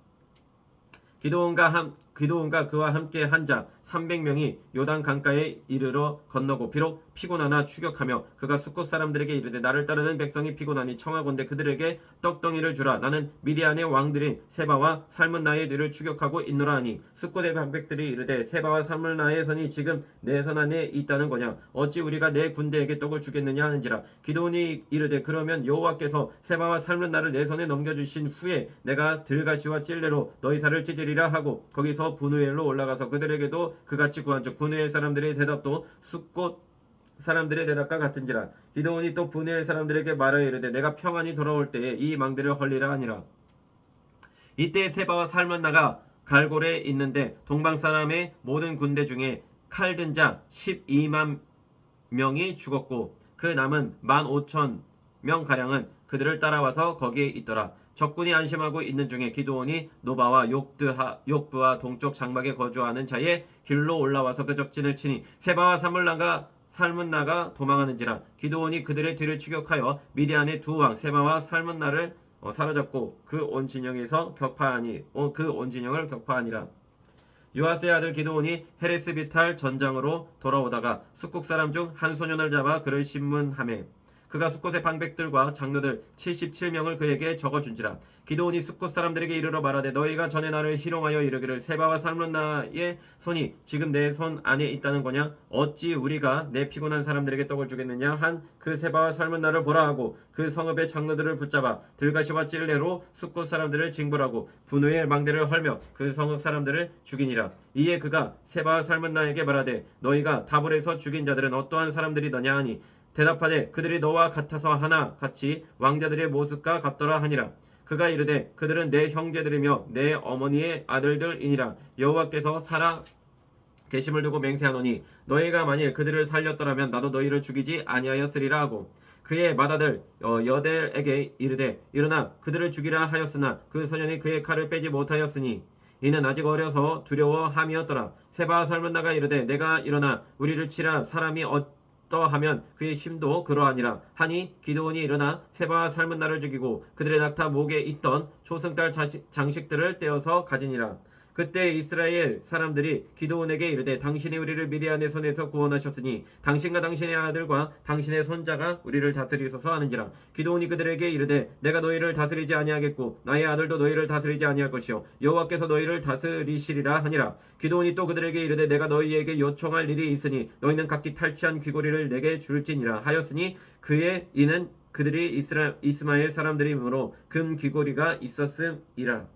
기드온과 그와 함께 한 자 300명이 요단 강가에 이르러 건너고 비록 피곤하나 추격하며 그가 숫곳 사람들에게 이르되 나를 따르는 백성이 피곤하니 청하건대 그들에게 떡덩이를 주라. 나는 미디안의 왕들인 세바와 살문나의 뒤를 추격하고 있노라 하니 숫곳의 방백들이 이르되 세바와 살문나의 선이 지금 내 선 안에 있다는 거냐. 어찌 우리가 내 군대에게 떡을 주겠느냐 하는지라. 기드온이 이르되 그러면 여호와께서 세바와 살문나를 내 손에 넘겨주신 후에 내가 들가시와 찔레로 너희 살을 찢으리라 하고 거기서 분우엘로 올라가서 그들에게도 그같이 구한즉 분우엘 사람들의 대답도 숫곳 사람들의 대답과 같은지라. 기드온이 또 분우엘 사람들에게 말하여 이르되 내가 평안히 돌아올 때에 이 망대를 헐리라 하니라. 이때 세바와 살문나가 갈골에 있는데 동방 사람의 모든 군대 중에 칼든 자 12만 명이 죽었고 그 남은 15,000명가량은 그들을 따라와서 거기에 있더라. 적군이 안심하고 있는 중에 기드온이 노바와 욕부와 동쪽 장막에 거주하는 자의 길로 올라와서 그 적진을 치니 세바와 살문나가 도망하는지라. 기드온이 그들의 뒤를 추격하여 미디안의 두 왕 세바와 살문나를 사로잡고 그 온 진영을 격파하니라. 요아스의 아들 기드온이 헤레스비탈 전장으로 돌아오다가 숫국 사람 중 한 소년을 잡아 그를 신문하매 그가 숫곳의 방백들과 장로들 77명을 그에게 적어준지라. 기드온이 숫곳 사람들에게 이르러 말하되 너희가 전에 나를 희롱하여 이르기를 세바와 살문나의 손이 지금 내 손 안에 있다는 거냐. 어찌 우리가 내 피곤한 사람들에게 떡을 주겠느냐 한 그 세바와 살문나를 보라 하고 그 성읍의 장로들을 붙잡아 들가시와 찔레로 숫곳 사람들을 징벌하고 분우의 망대를 헐며 그 성읍 사람들을 죽이니라. 이에 그가 세바와 살문나에게 말하되 너희가 다볼에서 죽인 자들은 어떠한 사람들이더냐 하니 대답하되 그들이 너와 같아서 하나 같이 왕자들의 모습과 같더라 하니라. 그가 이르되 그들은 내 형제들이며 내 어머니의 아들들이니라. 여호와께서 살아 계심을 두고 맹세하노니 너희가 만일 그들을 살렸더라면 나도 너희를 죽이지 아니하였으리라 하고 그의 맏아들 여델에게 이르되 일어나 그들을 죽이라 하였으나 그 소년이 그의 칼을 빼지 못하였으니 이는 아직 어려서 두려워함이었더라. 세바와 살문나가 이르되 내가 일어나 우리를 치라 사람이 어떠하면 그의 힘도 그러하니라 하니 기드온이 일어나 세바와 살문나를 죽이고 그들의 낙타 목에 있던 초승달 장식들을 떼어서 가지니라. 그때 이스라엘 사람들이 기드온에게 이르되 당신이 우리를 미디안의 손에서 구원하셨으니 당신과 당신의 아들과 당신의 손자가 우리를 다스리소서 하는지라. 기드온이 그들에게 이르되 내가 너희를 다스리지 아니하겠고 나의 아들도 너희를 다스리지 아니할 것이요 여호와께서 너희를 다스리시리라 하니라. 기드온이 또 그들에게 이르되 내가 너희에게 요청할 일이 있으니 너희는 각기 탈취한 귀고리를 내게 줄지니라 하였으니 그의 이는 그들이 이스마엘 사람들이므로 금 귀고리가 있었음이라.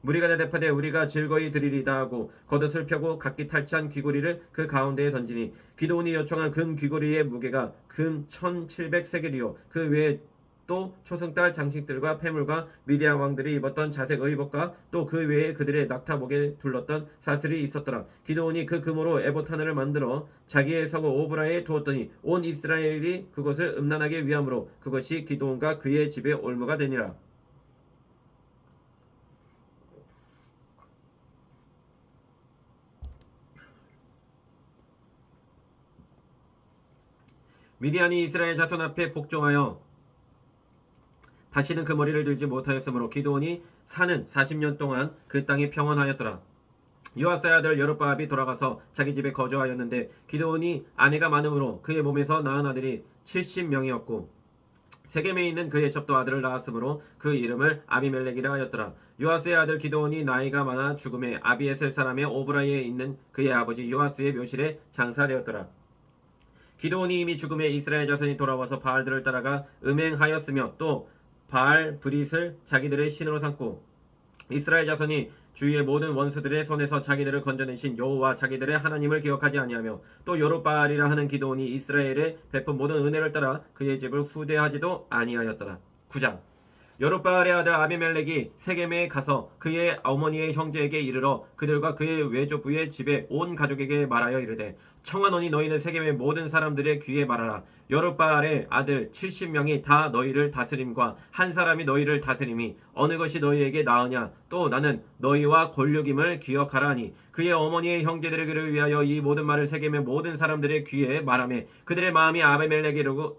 무리가 대답하되 우리가 즐거이 드리리다 하고 겉옷을 펴고 각기 탈취한 귀고리를 그 가운데에 던지니 기드온이 요청한 금 귀고리의 무게가 금 1700세겔이요 그 외에 또 초승달 장식들과 폐물과 미디안 왕들이 입었던 자색 의복과 또 그 외에 그들의 낙타목에 둘렀던 사슬이 있었더라. 기드온이 그 금으로 에봇 하나를 만들어 자기의 성읍 오브라에 두었더니 온 이스라엘이 그것을 음란하게 위함으로 그것이 기드온과 그의 집의 올무가 되니라. 미디안이 이스라엘 자손 앞에 복종하여 다시는 그 머리를 들지 못하였으므로 기드온이 사는 40년 동안 그 땅이 평안하였더라. 요아스의 아들 여룹바압이 돌아가서 자기 집에 거주하였는데 기드온이 아내가 많으므로 그의 몸에서 낳은 아들이 70명이었고 세겜에 있는 그의 첩도 아들을 낳았으므로 그 이름을 아비멜렉이라 하였더라. 요아스의 아들 기드온이 나이가 많아 죽음에 아비에셀 사람의 오브라이에 있는 그의 아버지 요아스의 묘실에 장사되었더라. 기드온이 이미 죽음에 이스라엘 자손이 돌아와서 바알들을 따라가 음행하였으며 또 바알 브릿을 자기들의 신으로 삼고 이스라엘 자손이 주위의 모든 원수들의 손에서 자기들을 건져내신 여호와 자기들의 하나님을 기억하지 아니하며 또 요룹바알이라 하는 기드온이 이스라엘에 베푼 모든 은혜를 따라 그의 집을 후대하지도 아니하였더라. 9장 여룹바알의 아들 아비멜렉이 세겜에 가서 그의 어머니의 형제에게 이르러 그들과 그의 외조부의 집에 온 가족에게 말하여 이르되 청하노니 너희는 세겜의 모든 사람들의 귀에 말하라. 여룹바알의 아들 70명이 다 너희를 다스림과 한 사람이 너희를 다스림이 어느 것이 너희에게 나으냐. 또 나는 너희와 권력임을 기억하라니. 그의 어머니의 형제들을 위하여 이 모든 말을 세겜의 모든 사람들의 귀에 말하며 그들의 마음이 아비멜렉에게로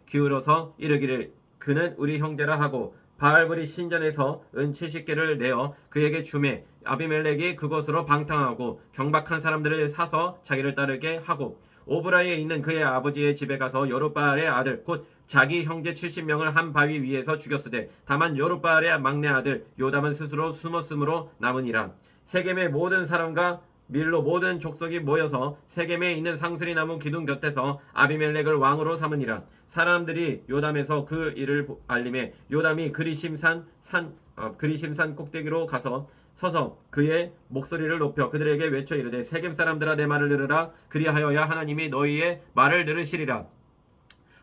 기울어서 이르기를 그는 우리 형제라 하고 바알브리 신전에서 은 70개를 내어 그에게 주매 아비멜렉이 그것으로 방탕하고 경박한 사람들을 사서 자기를 따르게 하고 오브라에 있는 그의 아버지의 집에 가서 여룹바알의 아들 곧 자기 형제 70명을 한 바위 위에서 죽였으되 다만 여룹바알의 막내 아들 요담은 스스로 숨었으므로 남으니라. 세겜의 모든 사람과 밀로 모든 족속이 모여서 세겜에 있는 상수리 나무 기둥 곁에서 아비멜렉을 왕으로 삼으니라. 사람들이 요담에서 그 일을 알림해 요담이 그리심산 꼭대기로 가서 서서 그의 목소리를 높여 그들에게 외쳐 이르되 세겜 사람들아 내 말을 들으라. 그리하여야 하나님이 너희의 말을 들으시리라.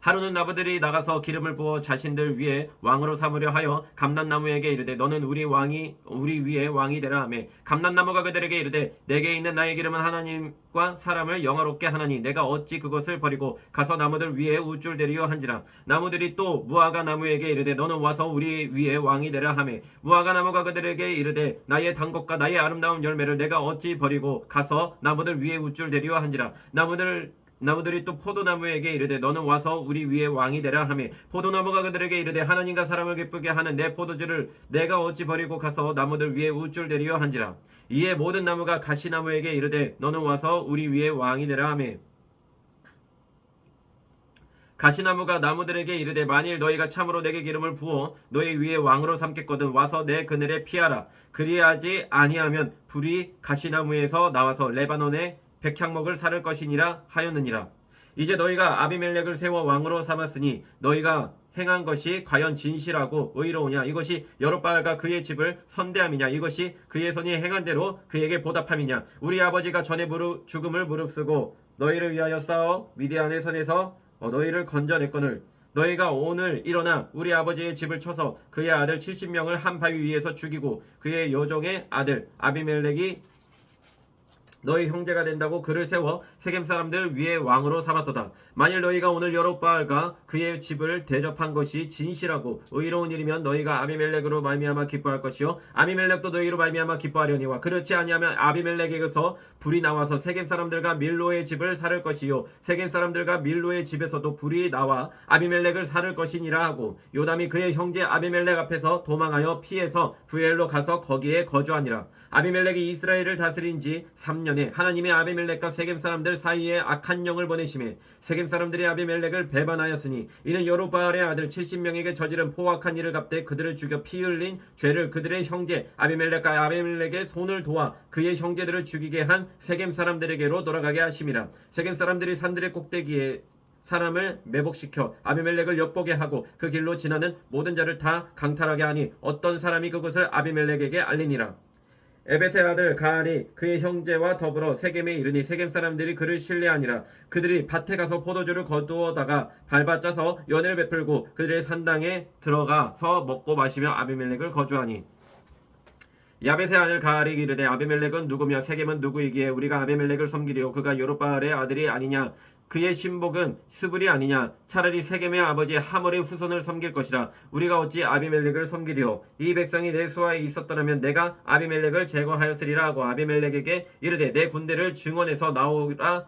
하루는 나부들이 나가서 기름을 부어 자신들 위에 왕으로 삼으려 하여 감난나무에게 이르되 너는 우리 위에 왕이 되라 하며 감난나무가 그들에게 이르되 내게 있는 나의 기름은 하나님과 사람을 영화롭게 하나니 내가 어찌 그것을 버리고 가서 나무들 위에 우쭐대리요 한지라. 나무들이 또 무화과 나무에게 이르되 너는 와서 우리 위에 왕이 되라 하며 무화과 나무가 그들에게 이르되 나의 단것과 나의 아름다운 열매를 내가 어찌 버리고 가서 나무들 위에 우쭐대리요 한지라. 나무들이 또 포도나무에게 이르되 너는 와서 우리 위에 왕이 되라 하며 포도나무가 그들에게 이르되 하나님과 사람을 기쁘게 하는 내 포도주를 내가 어찌 버리고 가서 나무들 위에 우쭐대리요 한지라. 이에 모든 나무가 가시나무에게 이르되 너는 와서 우리 위에 왕이 되라 하며 가시나무가 나무들에게 이르되 만일 너희가 참으로 내게 기름을 부어 너희 위에 왕으로 삼겠거든 와서 내 그늘에 피하라. 그리하지 아니하면 불이 가시나무에서 나와서 레바논의 백향목을 사를 것이니라 하였느니라. 이제 너희가 아비멜렉을 세워 왕으로 삼았으니 너희가 행한 것이 과연 진실하고 의로우냐. 이것이 여룹바알과 그의 집을 선대함이냐. 이것이 그의 손이 행한 대로 그에게 보답함이냐. 우리 아버지가 전에 죽음을 무릅쓰고 너희를 위하여 싸워 미디안의 손에서 너희를 건져냈거늘 너희가 오늘 일어나 우리 아버지의 집을 쳐서 그의 아들 70명을 한 바위 위에서 죽이고 그의 여종의 아들 아비멜렉이 너희 형제가 된다고 그를 세워 세겜 사람들 위에 왕으로 삼았도다. 만일 너희가 오늘 여롯바알과 그의 집을 대접한 것이 진실하고 의로운 일이면 너희가 아비멜렉으로 말미암아 기뻐할 것이요 아비멜렉도 너희로 말미암아 기뻐하려니와 그렇지 아니하면 아비멜렉에게서 불이 나와서 세겜 사람들과 밀로의 집을 살을 것이요 세겜 사람들과 밀로의 집에서도 불이 나와 아비멜렉을 살을 것이니라 하고 요담이 그의 형제 아비멜렉 앞에서 도망하여 피해서 부엘로 가서 거기에 거주하니라. 아비멜렉이 이스라엘을 다스린 지 3년에 하나님의 아비멜렉과 세겜 사람들 사이에 악한 영을 보내심에 세겜 사람들이 아비멜렉을 배반하였으니 이는 여로바알의 아들 70명에게 저지른 포악한 일을 갚되 그들을 죽여 피 흘린 죄를 그들의 형제 아비멜렉과 아비멜렉의 손을 도와 그의 형제들을 죽이게 한 세겜 사람들에게로 돌아가게 하심이라. 세겜 사람들이 산들의 꼭대기에 사람을 매복시켜 아비멜렉을 엿보게 하고 그 길로 지나는 모든 자를 다 강탈하게 하니 어떤 사람이 그것을 아비멜렉에게 알리니라. 에벳의 아들 가알이 그의 형제와 더불어 세겜에 이르니 세겜 사람들이 그를 신뢰하니라. 그들이 밭에 가서 포도주를 거두어다가 밟아짜서 연회를 베풀고 그들의 산당에 들어가서 먹고 마시며 아비멜렉을 거주하니 야벳의 아들 가알이 이르되 아비멜렉은 누구며 세겜은 누구이기에 우리가 아비멜렉을 섬기리요 그가 여롯바알의 아들이 아니냐 그의 신복은 스불이 아니냐 차라리 세겜의 아버지 하몰의 후손을 섬길 것이라. 우리가 어찌 아비멜렉을 섬기리요 이 백성이 내 수하에 있었더라면 내가 아비멜렉을 제거하였으리라 하고 아비멜렉에게 이르되 내 군대를 증원해서 나오라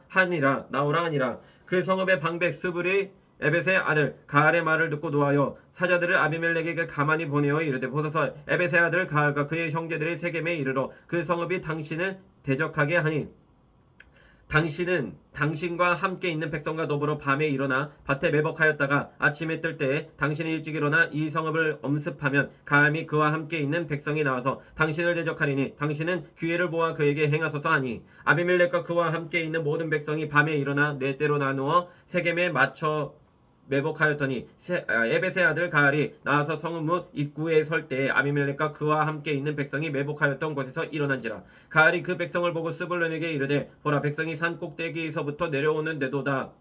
하니라. 그 성읍의 방백 스불이 에벳의 아들 가알의 말을 듣고 노하여 사자들을 아비멜렉에게 가만히 보내어 이르되 보소서 에벳의 아들 가알과 그의 형제들이 세겜에 이르러 그 성읍이 당신을 대적하게 하니 당신은 당신과 함께 있는 백성과 더불어 밤에 일어나 밭에 매복하였다가 아침에 뜰 때에 당신이 일찍 일어나 이 성읍을 엄습하면 감히 그와 함께 있는 백성이 나와서 당신을 대적하리니 당신은 기회를 보아 그에게 행하소서 하니 아비멜렉과 그와 함께 있는 모든 백성이 밤에 일어나 네 때로 나누어 세겜에 맞춰 매복하였더니 에벳의 아들 가알이 나와서 성읍 입구에 설 때에 아비멜렉과 그와 함께 있는 백성이 매복하였던 곳에서 일어난지라. 가알이 그 백성을 보고 스불론에게 이르되 보라 백성이 산 꼭대기에서부터 내려오는도다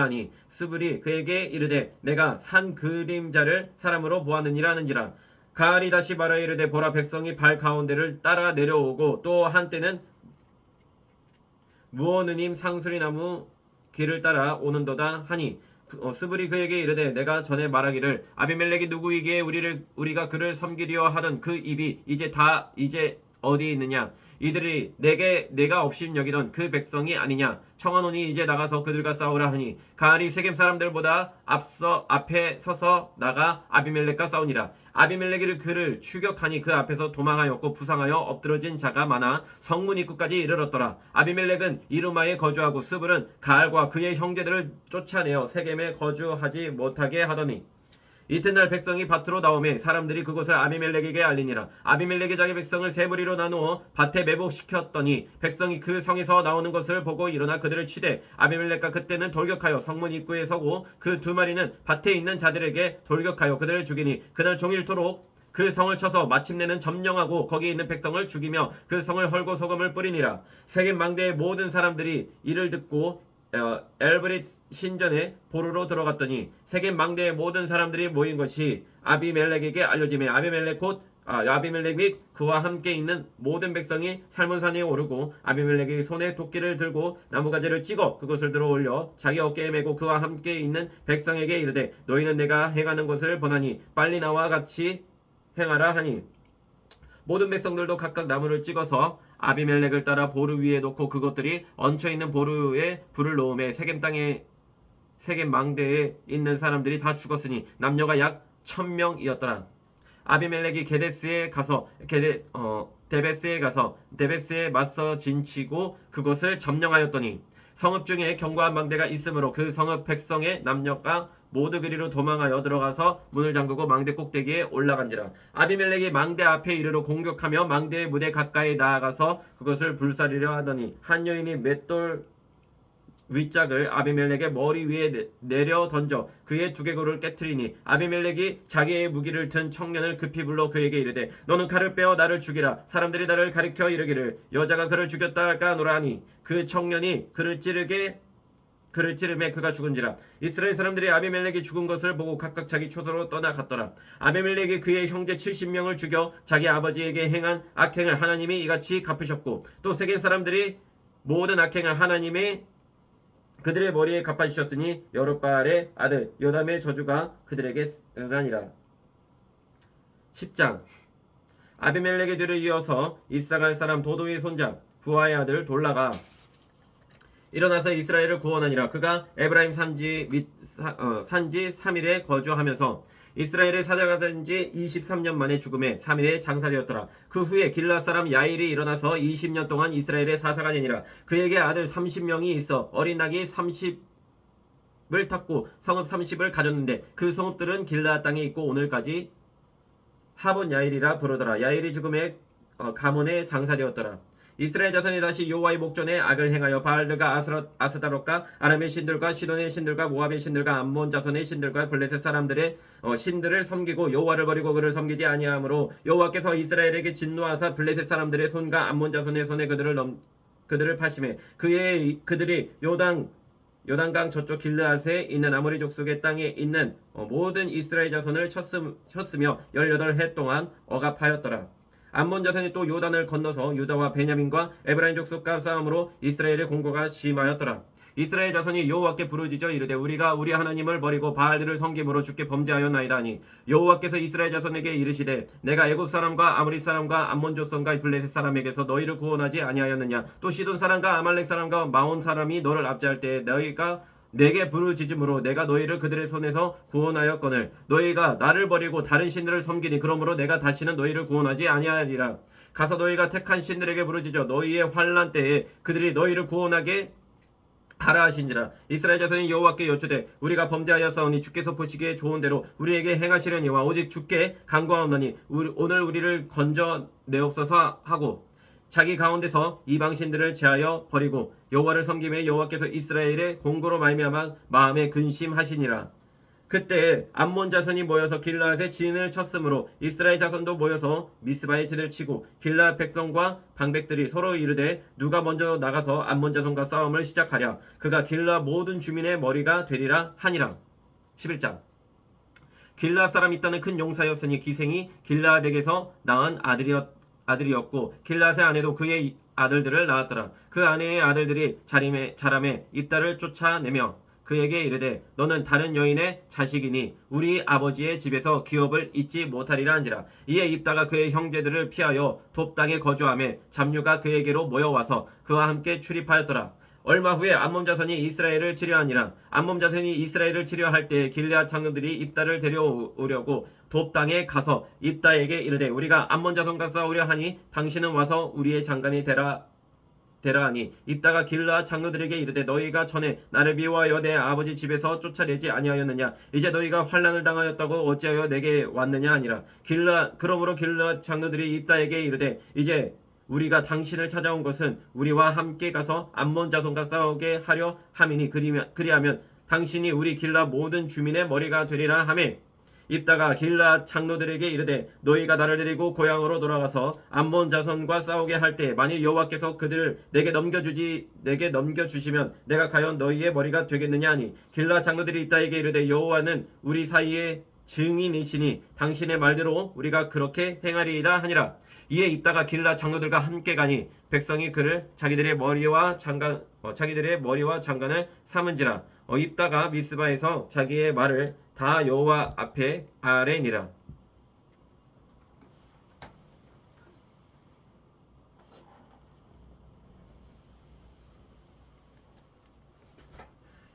하니 스불이 그에게 이르되 내가 산 그림자를 사람으로 보았느니라 하는지라. 가알이 다시 말하 이르되 보라 백성이 발 가운데를 따라 내려오고 또 한때는 무어느님 상수리나무 길을 따라 오는도다 하니 스불이 그에게 이르되 내가 전에 말하기를 아비멜렉이 누구이기에 우리가 그를 섬기려 하던 그 입이 이제 어디 있느냐 이들이 내가 없임 여기던 그 백성이 아니냐 청하노니 이제 나가서 그들과 싸우라 하니 가알이 세겜 사람들보다 앞에 서서 나가 아비멜렉과 싸우니라. 아비멜렉이 그를 추격하니 그 앞에서 도망하였고 부상하여 엎드러진 자가 많아 성문 입구까지 이르렀더라. 아비멜렉은 이르마에 거주하고 스불은 가알과 그의 형제들을 쫓아내어 세겜에 거주하지 못하게 하더니 이튿날 백성이 밭으로 나오매 사람들이 그것을 아비멜렉에게 알리니라. 아비멜렉이 자기 백성을 세 무리로 나누어 밭에 매복시켰더니 백성이 그 성에서 나오는 것을 보고 일어나 그들을 치되 아비멜렉과 그때는 돌격하여 성문 입구에 서고 그 두 마리는 밭에 있는 자들에게 돌격하여 그들을 죽이니 그날 종일토록 그 성을 쳐서 마침내는 점령하고 거기 있는 백성을 죽이며 그 성을 헐고 소금을 뿌리니라. 세겜 망대의 모든 사람들이 이를 듣고 엘브릿 신전에 보루로 들어갔더니 세겜 망대의 모든 사람들이 모인 것이 아비멜렉에게 알려지매 아비멜렉 및 그와 함께 있는 모든 백성이 살문산에 오르고 아비멜렉이 손에 도끼를 들고 나무가지를 찍어 그것을 들어 올려 자기 어깨에 메고 그와 함께 있는 백성에게 이르되 너희는 내가 행하는 것을 보나니 빨리 나와 같이 행하라 하니 모든 백성들도 각각 나무를 찍어서 아비멜렉을 따라 보루 위에 놓고 그것들이 얹혀있는 보루에 불을 놓음에 세겜 망대에 있는 사람들이 다 죽었으니 남녀가 약 1000명이었더라. 아비멜렉이 데베스에 가서 데베스에 맞서 진치고 그것을 점령하였더니 성읍 중에 견고한 망대가 있으므로 그 성읍 백성의 남녀가 모두 그리로 도망하여 들어가서 문을 잠그고 망대 꼭대기에 올라간지라. 아비멜렉이 망대 앞에 이르러 공격하며 망대의 무대 가까이 나아가서 그것을 불사르려 하더니 한 여인이 맷돌 윗짝을 아비멜렉의 머리 위에 내려 던져 그의 두개골을 깨트리니 아비멜렉이 자기의 무기를 든 청년을 급히 불러 그에게 이르되 너는 칼을 빼어 나를 죽이라. 사람들이 나를 가리켜 이르기를 여자가 그를 죽였다 할까 하노라 하니 그 청년이 그를 찌르게 그를 찌르매 그가 죽은지라. 이스라엘 사람들이 아비멜렉이 죽은 것을 보고 각각 자기 초소로 떠나갔더라. 아비멜렉이 그의 형제 70명을 죽여 자기 아버지에게 행한 악행을 하나님이 이같이 갚으셨고, 또 세겜 사람들이 모든 악행을 하나님이 그들의 머리에 갚아주셨으니 여룻바알의 아들 요담의 저주가 그들에게 응하니라. 10장. 아비멜렉의 뒤를 이어서 이사갈 사람 도도의 손자 부하의 아들 돌라가 일어나서 이스라엘을 구원하니라. 그가 에브라임 산지 3일에 거주하면서 이스라엘의 사자가 된 지 23년 만에 죽음에 3일에 장사되었더라. 그 후에 길앗 사람 야일이 일어나서 20년 동안 이스라엘의 사사가 되니라. 그에게 아들 30명이 있어 어린 낙이 30을 탔고 성읍 30을 가졌는데 그 성읍들은 길앗 땅에 있고 오늘까지 하본 야일이라 부르더라. 야일이 죽음에 가몬에 장사되었더라. 이스라엘 자손이 다시 여호와의 목전에 악을 행하여 바알들과 아스다롯과 아람의 신들과 시돈의 신들과 모압의 신들과 암몬 자손의 신들과 블레셋 사람들의 신들을 섬기고 여호와를 버리고 그를 섬기지 아니하므로 여호와께서 이스라엘에게 진노하사 블레셋 사람들의 손과 암몬 자손의 손에 그들을 파심해 그들이 요단강 저쪽 길르앗에 있는 아모리 족속의 땅에 있는 모든 이스라엘 자손을 쳤으며 18해 동안 억압하였더라. 암몬 자손이 또 요단을 건너서 유다와 베냐민과 에브라임 족속과 싸움으로 이스라엘의 공고가 심하였더라. 이스라엘 자손이 여호와께 부르짖어 이르되 우리가 우리 하나님을 버리고 바알들을 섬김으로 주께 범죄하였나이다 하니 여호와께서 이스라엘 자손에게 이르시되 내가 애굽 사람과 아모리 사람과 암몬 족속과 블레셋 사람에게서 너희를 구원하지 아니하였느냐. 또 시돈 사람과 아말렉 사람과 마온 사람이 너를 압제할 때에 너희가 내게 부르짖음으로 내가 너희를 그들의 손에서 구원하였거늘 너희가 나를 버리고 다른 신들을 섬기니 그러므로 내가 다시는 너희를 구원하지 아니하리라. 가서 너희가 택한 신들에게 부르짖어 너희의 환난 때에 그들이 너희를 구원하게 하라 하신지라. 이스라엘 자손이 여호와께 여쭈되 우리가 범죄하였사오니 주께서 보시기에 좋은 대로 우리에게 행하시려니와 오직 주께 간구하오나니 오늘 우리를 건져내옵소서 하고 자기 가운데서 이방 신들을 제하여 버리고 여호와를 섬김에 여호와께서 이스라엘의 공고로 말미암아 마음에 근심하시니라. 그때 암몬 자손이 모여서 길르앗의 진을 쳤으므로 이스라엘 자손도 모여서 미스바의 진을 치고 길르앗 백성과 방백들이 서로 이르되 누가 먼저 나가서 암몬 자손과 싸움을 시작하랴. 그가 길르앗 모든 주민의 머리가 되리라 하니라. 11장. 길르앗 사람 있다는 큰 용사였으니 기생이 길르앗에게서 낳은 아들이었고 길르앗의 아내도 그의 아들들을 낳았더라. 그 아내의 아들들이 자람에 입다를 쫓아내며 그에게 이르되 너는 다른 여인의 자식이니 우리 아버지의 집에서 기업을 잊지 못하리라 한지라. 이에 입다가 그의 형제들을 피하여 돕 땅에 거주하며 잡류가 그에게로 모여와서 그와 함께 출입하였더라. 얼마 후에 암몬 자손이 이스라엘을 치려하니라. 암몬 자손이 이스라엘을 치려할 때에 길르앗 장로들이 입다를 데려오려고 돕 땅에 가서 입다에게 이르되 우리가 암몬 자손과 싸우려 하니 당신은 와서 우리의 장관이 되라 하니 입다가 길르앗 장로들에게 이르되 너희가 전에 나를 미워하여 내 아버지 집에서 쫓아내지 아니하였느냐. 이제 너희가 환난을 당하였다고 어찌하여 내게 왔느냐 하니라. 그러므로 길르앗 장로들이 입다에게 이르되 이제 우리가 당신을 찾아온 것은 우리와 함께 가서 암몬 자손과 싸우게 하려 함이니 그리하면 당신이 우리 길르앗 모든 주민의 머리가 되리라 하매 입다가 길르앗 장로들에게 이르되 너희가 나를 데리고 고향으로 돌아가서 암몬 자손과 싸우게 할 때 만일 여호와께서 그들을 내게 넘겨주시면 내가 과연 너희의 머리가 되겠느냐 하니 길르앗 장로들이 입다에게 이르되 여호와는 우리 사이에 증인이시니 당신의 말대로 우리가 그렇게 행하리이다 하니라. 이에 입다가 길르앗 장로들과 함께 가니 백성이 그를 자기들의 머리와 장관을 삼은지라. 입다가 미스바에서 자기의 말을 다 여호와 앞에 아뢰니라.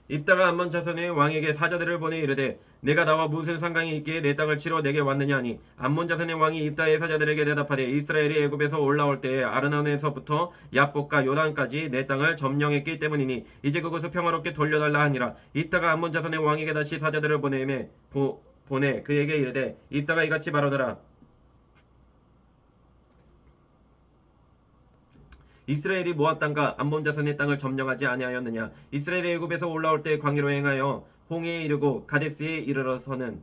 입다가 암몬 자손의 왕에게 사자들을 보내 이르되 내가 나와 무슨 상관이 있기에 내 땅을 치러 내게 왔느냐 하니 암몬 자손의 왕이 입다의 사자들에게 대답하되 이스라엘이 애굽에서 올라올 때에 아르논에서부터 야복과 요단까지 내 땅을 점령했기 때문이니 이제 그곳을 평화롭게 돌려달라 하니라. 입다가 암몬 자손의 왕에게 다시 사자들을 보내 그에게 이르되 입다가 이같이 말하더라. 이스라엘이 모압 땅과 암몬 자손의 땅을 점령하지 아니하였느냐. 이스라엘이 애굽에서 올라올 때 광야로 행하여 홍해에 이르고 가데스에 이르러서는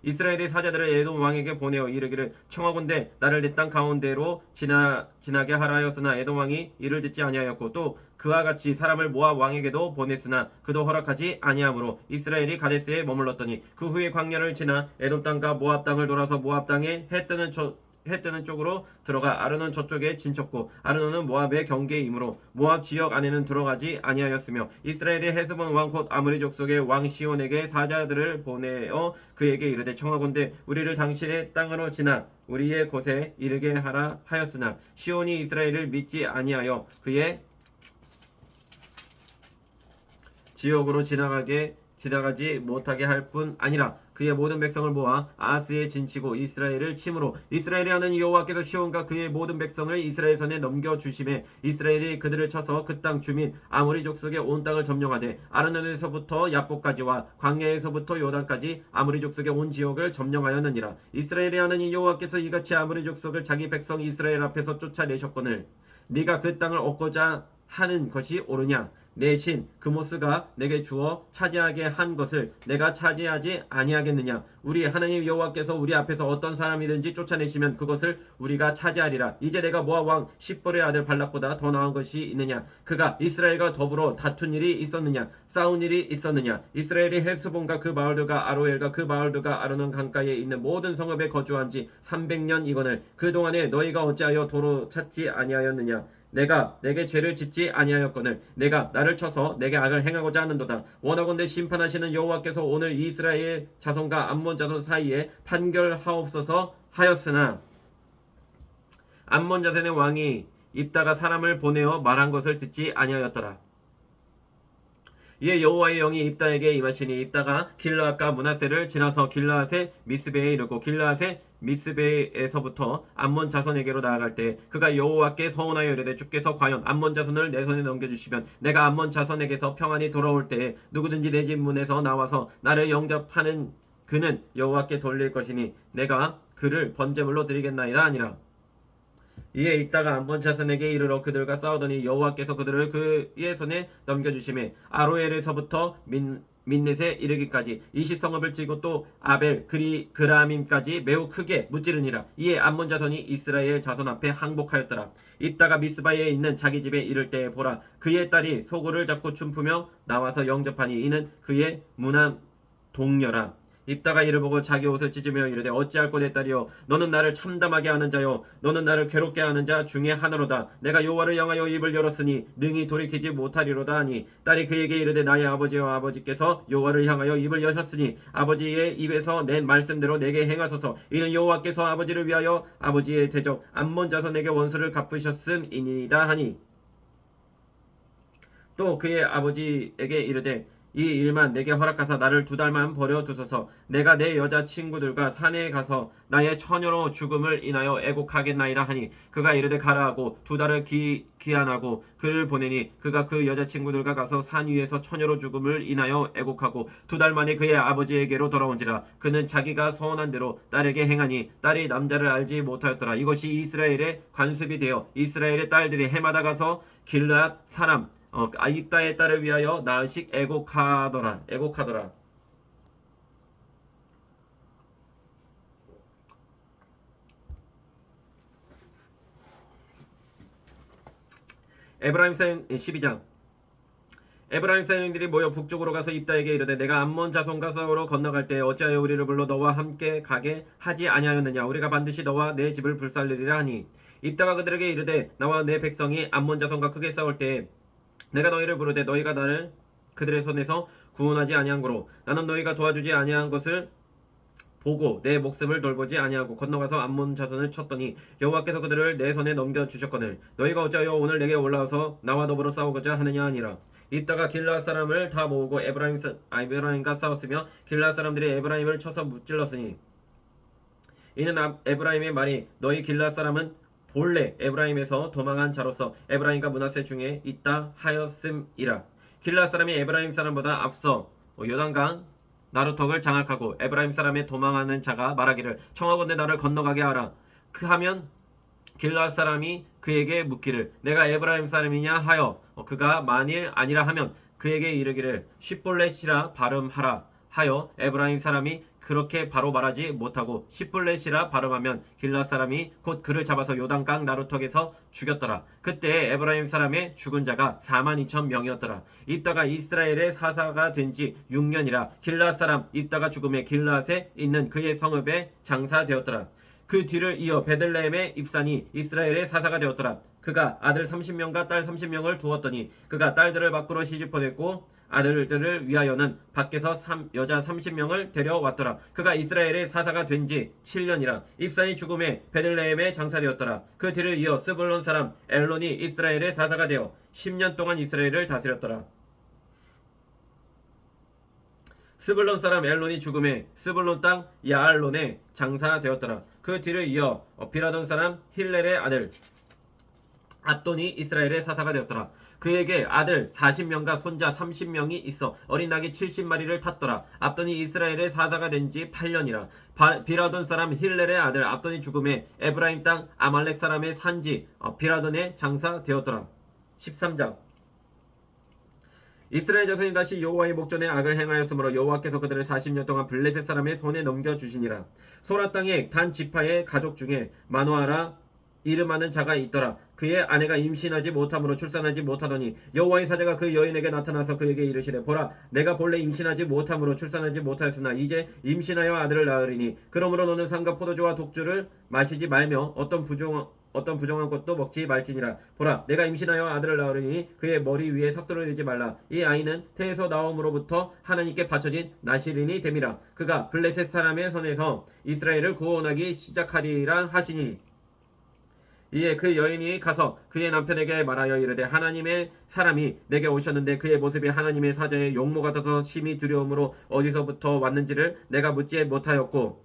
이스라엘의 사자들을 에돔 왕에게 보내어 이르기를 청하건대 나를 내 땅 가운데로 지나게 하라 하였으나 에돔 왕이 이를 듣지 아니하였고 또 그와 같이 사람을 모압 왕에게도 보냈으나 그도 허락하지 아니하므로 이스라엘이 가데스에 머물렀더니 그 후에 광야를 지나 에돔 땅과 모압 땅을 돌아서 모압 땅에 해 뜨는 쪽으로 들어가 아르논 저쪽에 진쳤고 아르논은 모압의 경계이므로 모압 지역 안에는 들어가지 아니하였으며 이스라엘의 헤스본 왕 곧 아므리 족속의 왕 시온에게 사자들을 보내어 그에게 이르되 청하건대 우리를 당신의 땅으로 지나 우리의 곳에 이르게 하라 하였으나 시온이 이스라엘을 믿지 아니하여 그의 지역으로 지나가지 못하게 할 뿐 아니라 그의 모든 백성을 모아 아스에 진치고 이스라엘을 침으로 이스라엘이 하는 여호와께서 시온과 그의 모든 백성을 이스라엘 손에 넘겨주심에 이스라엘이 그들을 쳐서 그 땅 주민 아모리 족속의 온 땅을 점령하되 아르논에서부터 야복까지와 광야에서부터 요단까지 아모리 족속의 온 지역을 점령하였느니라. 이스라엘이 하는 이 여호와께서 이같이 아모리 족속을 자기 백성 이스라엘 앞에서 쫓아내셨거늘 네가 그 땅을 얻고자 하는 것이 옳으냐? 내 신 그모스가 내게 주어 차지하게 한 것을 내가 차지하지 아니하겠느냐? 우리 하나님 여호와께서 우리 앞에서 어떤 사람이든지 쫓아내시면 그것을 우리가 차지하리라. 이제 내가 모압 왕 십볼의 아들 발락보다 더 나은 것이 있느냐? 그가 이스라엘과 더불어 다툰 일이 있었느냐? 싸운 일이 있었느냐? 이스라엘이 헤스본과 그 마을들과 아로엘과 그 마을들과 아르논 강가에 있는 모든 성읍에 거주한 지 300년이거늘 그동안에 너희가 어찌하여 도로 찾지 아니하였느냐? 내가 내게 죄를 짓지 아니하였거늘 내가 나를 쳐서 내게 악을 행하고자 하는도다. 원하건대 심판하시는 여호와께서 오늘 이스라엘 자손과 암몬 자손 사이에 판결하옵소서 하였으나 암몬 자손의 왕이 입다가 사람을 보내어 말한 것을 듣지 아니하였더라. 이에 여호와의 영이 입다에게 임하시니 입다가 길르앗과 므낫세를 지나서 길르앗의 미스베에 이르고 길르앗의 미스베에서부터 암몬 자손에게로 나아갈 때 그가 여호와께 서원하여 이르되 주께서 과연 암몬 자손을 내 손에 넘겨주시면 내가 암몬 자손에게서 평안히 돌아올 때에 누구든지 내 집 문에서 나와서 나를 영접하는 그는 여호와께 돌릴 것이니 내가 그를 번제물로 드리겠나이다 아니라. 이에 입다가 암몬 자손에게 이르러 그들과 싸우더니 여호와께서 그들을 그의 손에 넘겨주심에 아로엘에서부터 민넷에 이르기까지 20성읍을 치고 또 아벨 그라밈까지 매우 크게 무찌르니라. 이에 암몬 자손이 이스라엘 자손 앞에 항복하였더라. 입다가 미스바에 있는 자기 집에 이를 때에 보라 그의 딸이 소고를 잡고 춤추며 나와서 영접하니 이는 그의 무남 동녀라. 입다가 이를 보고 자기 옷을 찢으며 이르되 어찌할꼬 내 딸이여 너는 나를 참담하게 하는 자요 너는 나를 괴롭게 하는 자 중에 하나로다. 내가 여호와를 향하여 입을 열었으니 능히 돌이키지 못하리로다 하니 딸이 그에게 이르되 나의 아버지와 아버지께서 여호와를 향하여 입을 여셨으니 아버지의 입에서 낸 말씀대로 내게 행하소서. 이는 여호와께서 아버지를 위하여 아버지의 대적 암몬 자손에게 원수를 갚으셨음이니이다 하니 또 그의 아버지에게 이르되 이 일만 내게 허락하사 나를 2달만 버려두소서. 내가 내 여자친구들과 산에 가서 나의 처녀로 죽음을 인하여 애곡하겠나이다 하니 그가 이르되 가라 하고 2달을 기한하고 그를 보내니 그가 그 여자친구들과 가서 산 위에서 처녀로 죽음을 인하여 애곡하고 2달 만에 그의 아버지에게로 돌아온지라. 그는 자기가 서원한 대로 딸에게 행하니 딸이 남자를 알지 못하였더라. 이것이 이스라엘의 관습이 되어 이스라엘의 딸들이 해마다 가서 길르앗 사람 입다의 딸을 위하여 나흘씩 애곡하더라. 에브라임 사형 12장. 에브라임 사형들이 모여 북쪽으로 가서 입다에게 이르되 내가 암몬 자손과 싸우러 건너갈 때 어찌하여 우리를 불러 너와 함께 가게 하지 아니하였느냐? 우리가 반드시 너와 내 집을 불살르리라 하니 입다가 그들에게 이르되 나와 내 백성이 암몬 자손과 크게 싸울 때에 내가 너희를 부르되 너희가 나를 그들의 손에서 구원하지 아니한 고로 나는 너희가 도와주지 아니한 것을 보고 내 목숨을 돌보지 아니하고 건너가서 암몬 자손을 쳤더니 여호와께서 그들을 내 손에 넘겨주셨거늘 너희가 어찌하여 오늘 내게 올라와서 나와 더불어 싸우고자 하느냐 하니라. 입다가 길르앗 사람을 다 모으고 에브라임과 싸웠으며 길르앗 사람들이 에브라임을 쳐서 무찔렀으니 이는 에브라임의 말이 너희 길르앗 사람은 본래 에브라임에서 도망한 자로서 에브라임과 므낫세 중에 있다 하였음이라. 길르앗 사람이 에브라임 사람보다 앞서 요단강 나루턱을 장악하고 에브라임 사람의 도망하는 자가 말하기를 청하건대 나를 건너가게 하라. 그 하면 길르앗 사람이 그에게 묻기를 내가 에브라임 사람이냐 하여 그가 만일 아니라 하면 그에게 이르기를 쉽볼렛이라 발음하라 하여 에브라임 사람이 그렇게 바로 말하지 못하고 시플렛이라 발음하면 길앗 사람이 곧 그를 잡아서 요단강 나루턱에서 죽였더라. 그때 에브라임 사람의 죽은 자가 42,000명이었더라. 입다가 이스라엘의 사사가 된 지 6년이라 길앗 사람 입다가 죽음에 길앗에 있는 그의 성읍에 장사되었더라. 그 뒤를 이어 베들레헴의 입산이 이스라엘의 사사가 되었더라. 그가 아들 30명과 딸 30명을 두었더니 그가 딸들을 밖으로 시집보냈고 아들들을 위하여는 밖에서 여자 30명을 데려왔더라. 그가 이스라엘의 사사가 된 지 7년이라 입산이 죽음에 베들레헴에 장사되었더라. 그 뒤를 이어 스불론 사람 엘론이 이스라엘의 사사가 되어 10년 동안 이스라엘을 다스렸더라. 스불론 사람 엘론이 죽음에 스불론 땅 야알론에 장사되었더라. 그 뒤를 이어 비라돈 사람 힐렐의 아들 압돈이 이스라엘의 사사가 되었더라. 그에게 아들 40명과 손자 30명이 있어 어린 낙이 70마리를 탔더라. 압돈이 이스라엘의 사사가 된 지 8년이라 비라돈 사람 힐렐의 아들 압돈이 죽음에 에브라임 땅 아말렉 사람의 산지 비라돈에 장사되었더라. 13장 이스라엘 자손이 다시 여호와의 목전에 악을 행하였으므로 여호와께서 그들을 40년 동안 블레셋 사람의 손에 넘겨주시니라. 소라 땅의 단 지파의 가족 중에 마노아라 이름하는 자가 있더라. 그의 아내가 임신하지 못함으로 출산하지 못하더니 여호와의 사자가 그 여인에게 나타나서 그에게 이르시되 보라 내가 본래 임신하지 못함으로 출산하지 못하였으나 이제 임신하여 아들을 낳으리니 그러므로 너는 상과 포도주와 독주를 마시지 말며 어떤 부정한 것도 먹지 말지니라. 보라 내가 임신하여 아들을 낳으리니 그의 머리 위에 삭도를 내지 말라. 이 아이는 태에서 나옴으로부터 하나님께 바쳐진 나시린이 됨이라. 그가 블레셋 사람의 손에서 이스라엘을 구원하기 시작하리라 하시니 이에 그 여인이 가서 그의 남편에게 말하여 이르되 하나님의 사람이 내게 오셨는데 그의 모습이 하나님의 사자의 용모 같아서 심히 두려움으로 어디서부터 왔는지를 내가 묻지 못하였고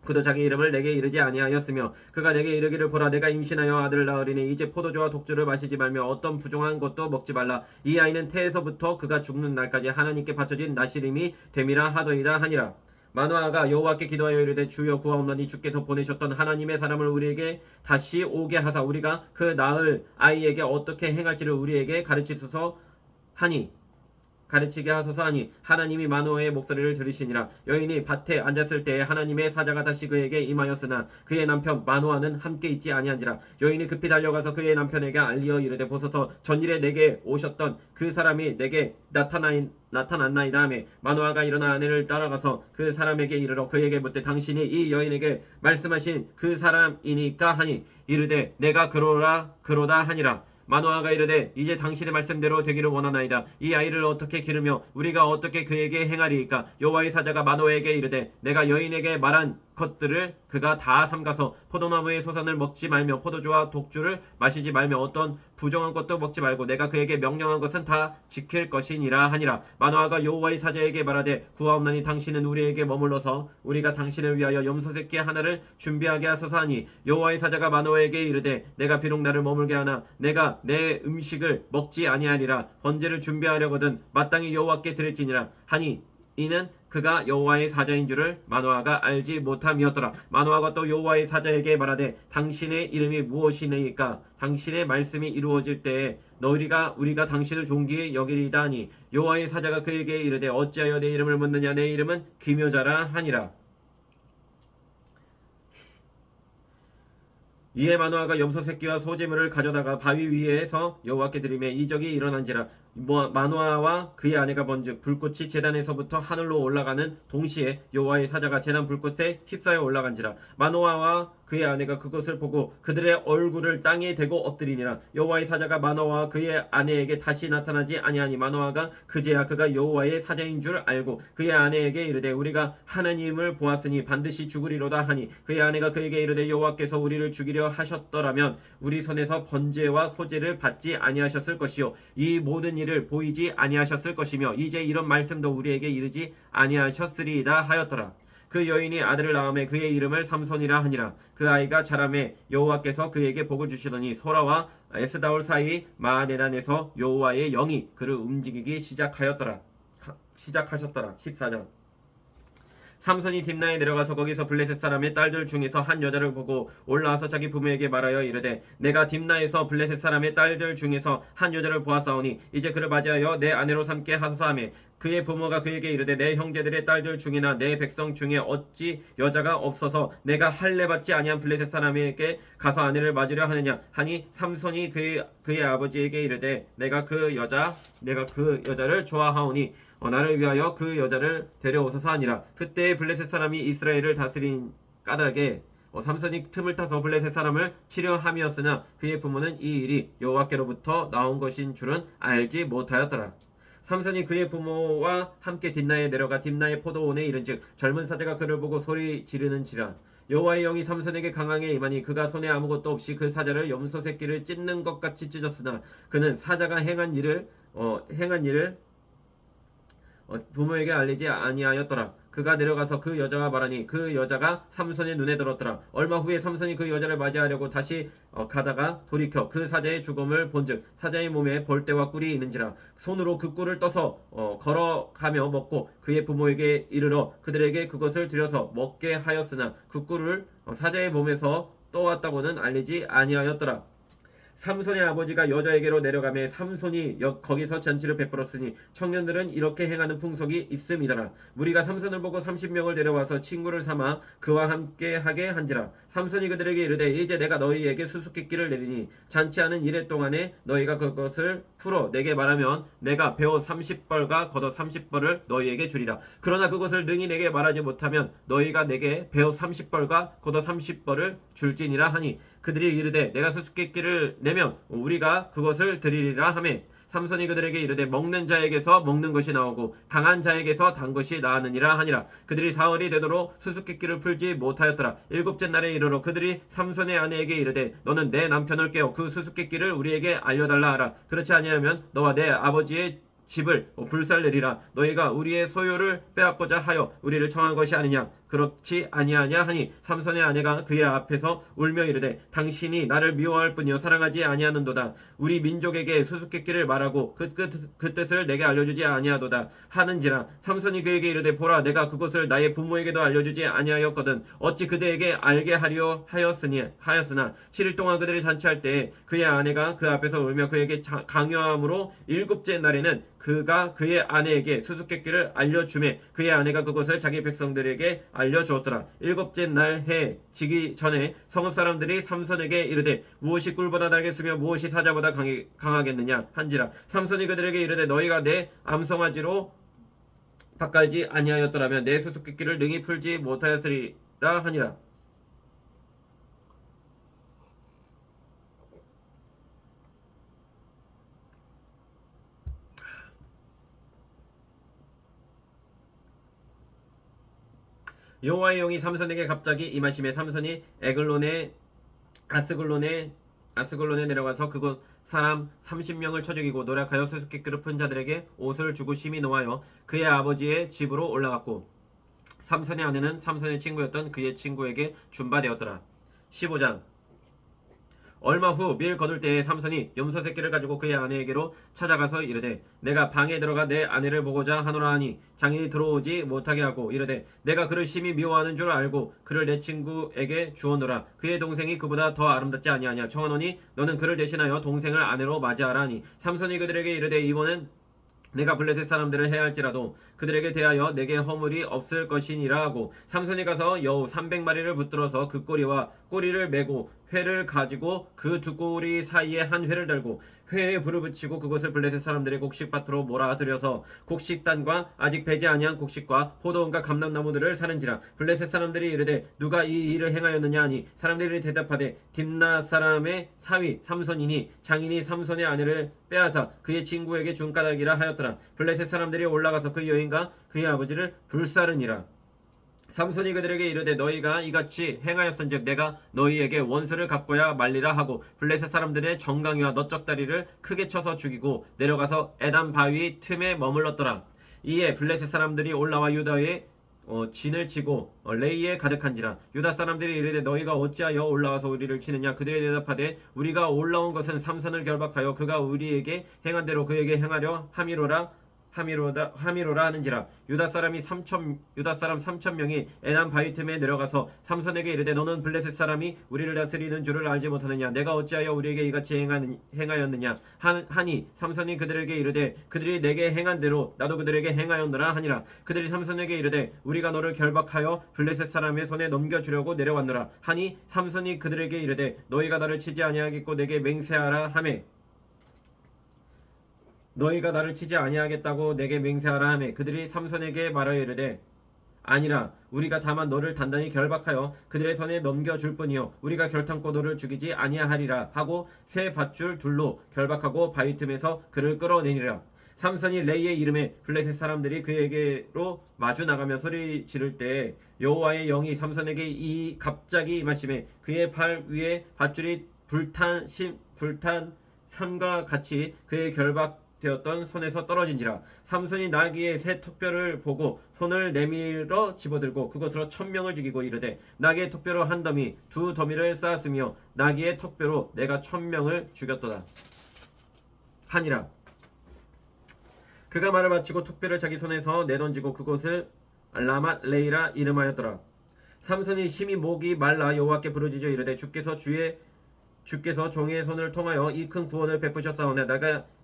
그도 자기 이름을 내게 이르지 아니하였으며 그가 내게 이르기를 보라 내가 임신하여 아들을 낳으리니 이제 포도주와 독주를 마시지 말며 어떤 부정한 것도 먹지 말라. 이 아이는 태에서부터 그가 죽는 날까지 하나님께 바쳐진 나시림이 됨이라 하더이다 하니라. 마노아가 여호와께 기도하여 이르되 주여 구하옵나니 주께서 보내셨던 하나님의 사람을 우리에게 다시 오게 하사 우리가 그 낳을 아이에게 어떻게 행할지를 우리에게 가르치게 하소서 하니 하나님이 마노아의 목소리를 들으시니라. 여인이 밭에 앉았을 때에 하나님의 사자가 다시 그에게 임하였으나 그의 남편 마노아는 함께 있지 아니한지라. 여인이 급히 달려가서 그의 남편에게 알리어 이르되 보소서 전일에 내게 오셨던 그 사람이 내게 나타났나이다 하며 마노아가 일어나 아내를 따라가서 그 사람에게 이르러 그에게 묻되 당신이 이 여인에게 말씀하신 그 사람이니까 하니 이르되 내가 그로다 하니라. 마노아가 이르되 이제 당신의 말씀대로 되기를 원하나이다. 이 아이를 어떻게 기르며 우리가 어떻게 그에게 행하리이까. 여호와의 사자가 마노아에게 이르되 내가 여인에게 말한 것들을 그가 다 삼가서 포도나무의 소산을 먹지 말며 포도주와 독주를 마시지 말며 어떤 부정한 것도 먹지 말고 내가 그에게 명령한 것은 다 지킬 것이니라 하니라. 마노아가 여호와의 사자에게 말하되 구하옵나니 당신은 우리에게 머물러서 우리가 당신을 위하여 염소새끼 하나를 준비하게 하소서 하니 여호와의 사자가 마노아에게 이르되 내가 비록 나를 머물게 하나 내가 내 음식을 먹지 아니하리라. 번제를 준비하려거든 마땅히 여호와께 드릴지니라 하니 이는 그가 여호와의 사자인 줄을 마노아가 알지 못함이었더라. 마노아가 또 여호와의 사자에게 말하되 당신의 이름이 무엇이니까 당신의 말씀이 이루어질 때에 우리가 당신을 존귀히 여기리다 하니 여호와의 사자가 그에게 이르되 어찌하여 내 이름을 묻느냐. 내 이름은 기묘자라 하니라. 이에 마노아가 염소 새끼와 소재물을 가져다가 바위 위에서 여호와께 드리매 이적이 일어난지라. 마노아와 그의 아내가 본즉 불꽃이 제단에서부터 하늘로 올라가는 동시에 여호와의 사자가 제단 불꽃에 휩싸여 올라간지라. 마노아와 그의 아내가 그것을 보고 그들의 얼굴을 땅에 대고 엎드리니라. 여호와의 사자가 마노아와 그의 아내에게 다시 나타나지 아니하니 마노아가 그제야 그가 여호와의 사자인 줄 알고 그의 아내에게 이르되 우리가 하나님을 보았으니 반드시 죽으리로다 하니 그의 아내가 그에게 이르되 여호와께서 우리를 죽이려 하셨더라면 우리 손에서 번제와 소제를 받지 아니하셨을 것이요 이 모든 일을 보이지 아니하셨을 것이며 이제 이런 말씀도 우리에게 이르지 아니하셨으리이다 하였더라. 그 여인이 아들을 낳음에 그의 이름을 삼손이라 하니라. 그 아이가 자라매 여호와께서 그에게 복을 주시더니 소라와 에스다올 사이 마하네단에서 여호와의 영이 그를 움직이기 시작하셨더라. 14장 삼손이 딥나에 내려가서 거기서 블레셋 사람의 딸들 중에서 한 여자를 보고 올라와서 자기 부모에게 말하여 이르되 내가 딥나에서 블레셋 사람의 딸들 중에서 한 여자를 보았사오니 이제 그를 맞이하여 내 아내로 삼게 하소서 하매 그의 부모가 그에게 이르되 내 형제들의 딸들 중이나 내 백성 중에 어찌 여자가 없어서 내가 할례 받지 아니한 블레셋 사람에게 가서 아내를 맞으려 하느냐 하니 삼손이 그의 아버지에게 이르되 내가 그 여자를 좋아하오니 나를 위하여 그 여자를 데려오소서 하니라. 그때 블레셋 사람이 이스라엘을 다스린 까닭에 삼손이 틈을 타서 블레셋 사람을 치려 함이었으나 그의 부모는 이 일이 여호와께로부터 나온 것인 줄은 알지 못하였더라. 삼손이 그의 부모와 함께 딥나에 내려가 딥나의 포도원에 이른즉 젊은 사제가 그를 보고 소리 지르는지라. 여호와의 영이 삼손에게 강하게 임하니 그가 손에 아무것도 없이 그 사자를 염소 새끼를 찢는 것 같이 찢었으나 그는 사자가 행한 일을 부모에게 알리지 아니하였더라. 그가 내려가서 그 여자와 말하니 그 여자가 삼손의 눈에 들었더라. 얼마 후에 삼손이 그 여자를 맞이하려고 다시 가다가 돌이켜 그 사자의 죽음을 본즉 사자의 몸에 벌떼와 꿀이 있는지라. 손으로 그 꿀을 떠서 걸어가며 먹고 그의 부모에게 이르러 그들에게 그것을 들여서 먹게 하였으나 그 꿀을 사자의 몸에서 떠왔다고는 알리지 아니하였더라. 삼손의 아버지가 여자에게로 내려가매 삼손이 거기서 잔치를 베풀었으니 청년들은 이렇게 행하는 풍속이 있음이더라. 무리가 삼손을 보고 30명을 데려와서 친구를 삼아 그와 함께 하게 한지라. 삼손이 그들에게 이르되 이제 내가 너희에게 수수께끼를 내리니 잔치하는 이래 동안에 너희가 그것을 풀어 내게 말하면 내가 배옷 30벌과 겉옷 30벌을 너희에게 주리라. 그러나 그것을 능히 내게 말하지 못하면 너희가 내게 배옷 30벌과 겉옷 30벌을 줄지니라 하니 그들이 이르되 내가 수수께끼를 내면 우리가 그것을 드리리라 하매 삼손이 그들에게 이르되 먹는 자에게서 먹는 것이 나오고 강한 자에게서 단 것이 나으니라 하니라. 그들이 사흘이 되도록 수수께끼를 풀지 못하였더라. 일곱째 날에 이르러 그들이 삼손의 아내에게 이르되 너는 내 남편을 깨워 그 수수께끼를 우리에게 알려달라 하라. 그렇지 아니하면 너와 내 아버지의 집을 불살내리라. 너희가 우리의 소유를 빼앗고자 하여 우리를 청한 것이 아니냐. 그렇지 아니하냐 하니 삼손의 아내가 그의 앞에서 울며 이르되 당신이 나를 미워할 뿐이요 사랑하지 아니하는도다. 우리 민족에게 수수께끼를 말하고 그 뜻을 내게 알려주지 아니하도다 하는지라. 삼손이 그에게 이르되 보라 내가 그것을 나의 부모에게도 알려주지 아니하였거든 어찌 그대에게 알게 하려 하였으나 7일 동안 그들이 잔치할 때에 그의 아내가 그 앞에서 울며 그에게 강요함으로 일곱째 날에는 그가 그의 아내에게 수수께끼를 알려주매 그의 아내가 그것을 자기 백성들에게 알려주었더라. 일곱째 날 해 지기 전에 성읍 사람들이 삼손에게 이르되 무엇이 꿀보다 달겠으며 무엇이 사자보다 강하겠느냐 한지라. 삼손이 그들에게 이르되 너희가 내 암송아지로 밭갈지 아니하였더라면 내 수수께끼를 능히 풀지 못하였으리라 하니라. 여호와의 영이 삼손에게 갑자기 임하심에 삼손이 아스글론에 내려가서 그곳 사람 30명을 쳐 죽이고 노력하여 수수께끼를 푼 자들에게 옷을 주고 심히 노하여 그의 아버지의 집으로 올라갔고 삼손의 아내는 삼손의 친구였던 그의 친구에게 준바되었더라. 15장. 얼마 후 밀 거둘 때에 삼손이 염소 새끼를 가지고 그의 아내에게로 찾아가서 이르되 내가 방에 들어가 내 아내를 보고자 하노라 하니 장인이 들어오지 못하게 하고 이르되 내가 그를 심히 미워하는 줄 알고 그를 내 친구에게 주었노라. 그의 동생이 그보다 더 아름답지 아니하냐. 청하노니 너는 그를 대신하여 동생을 아내로 맞이하라 하니 삼손이 그들에게 이르되 이번은 내가 블레셋 사람들을 해할지라도 그들에게 대하여 내게 허물이 없을 것이니라 하고 삼손이 가서 여우 300마리를 붙들어서 그 꼬리를 메고 회를 가지고 그 두 꼬리 사이에 한 회를 달고 회에 불을 붙이고 그것을 블레셋 사람들의 곡식밭으로 몰아들여서 곡식단과 아직 배지 아니한 곡식과 포도원과 감람나무들을 사는지라. 블레셋 사람들이 이르되 누가 이 일을 행하였느냐 하니 사람들이 대답하되 딥나 사람의 사위 삼손이니 장인이 삼손의 아내를 빼앗아 그의 친구에게 준 까닭이라 하였더라. 블레셋 사람들이 올라가서 그 여인과 그의 아버지를 불사르니라. 삼손이 그들에게 이르되 너희가 이같이 행하였은즉 내가 너희에게 원수를 갚고야 말리라 하고 블레셋 사람들의 정강이와 너쩍다리를 크게 쳐서 죽이고 내려가서 에담 바위 틈에 머물렀더라. 이에 블레셋 사람들이 올라와 유다의 진을 치고 레이에 가득한지라. 유다 사람들이 이르되 너희가 어찌하여 올라와서 우리를 치느냐. 그들이 대답하되 우리가 올라온 것은 삼손을 결박하여 그가 우리에게 행한 대로 그에게 행하려 함이로라 함이로라 하는지라. 유다 사람 3,000명이 에남 바위 틈에 내려가서 삼손에게 이르되 너는 블레셋 사람이 우리를 다스리는 줄을 알지 못하느냐. 내가 어찌하여 우리에게 이같이 행하였느냐 하니 삼손이 그들에게 이르되 그들이 내게 행한 대로 나도 그들에게 행하였노라 하니라. 그들이 삼손에게 이르되 우리가 너를 결박하여 블레셋 사람의 손에 넘겨주려고 내려왔노라 하니 삼손이 그들에게 이르되 너희가 나를 치지 아니하겠고 내게 맹세하라 하매 너희가 나를 치지 아니하겠다고 내게 맹세하라 하매 그들이 삼손에게 말하여 이르되 아니라 우리가 다만 너를 단단히 결박하여 그들의 손에 넘겨줄 뿐이요 우리가 결탄코 너를 죽이지 아니하리라 하고 새 밧줄 둘로 결박하고 바위 틈에서 그를 끌어내니라. 삼손이 레이의 이름에 블레셋 사람들이 그에게로 마주 나가며 소리 지를 때 여호와의 영이 삼손에게 갑자기 임하심에 그의 팔 위에 밧줄이 불탄 삼과 같이 그의 결박되었던 손에서 떨어진지라. 삼손이 나귀의 새 턱뼈를 보고 손을 내밀어 집어들고 그것으로 1,000명을 죽이고 이르되 나귀의 턱뼈로 한 더미 두 더미를 쌓았으며 나귀의 턱뼈로 내가 1,000명을 죽였도다 하니라. 그가 말을 마치고 턱뼈를 자기 손에서 내던지고 그곳을 라맛 레이라 이름하였더라. 삼손이 심히 목이 말라 여호와께 부르짖어 이르되 주께서 종의 손을 통하여 이 큰 구원을 베푸셨사오나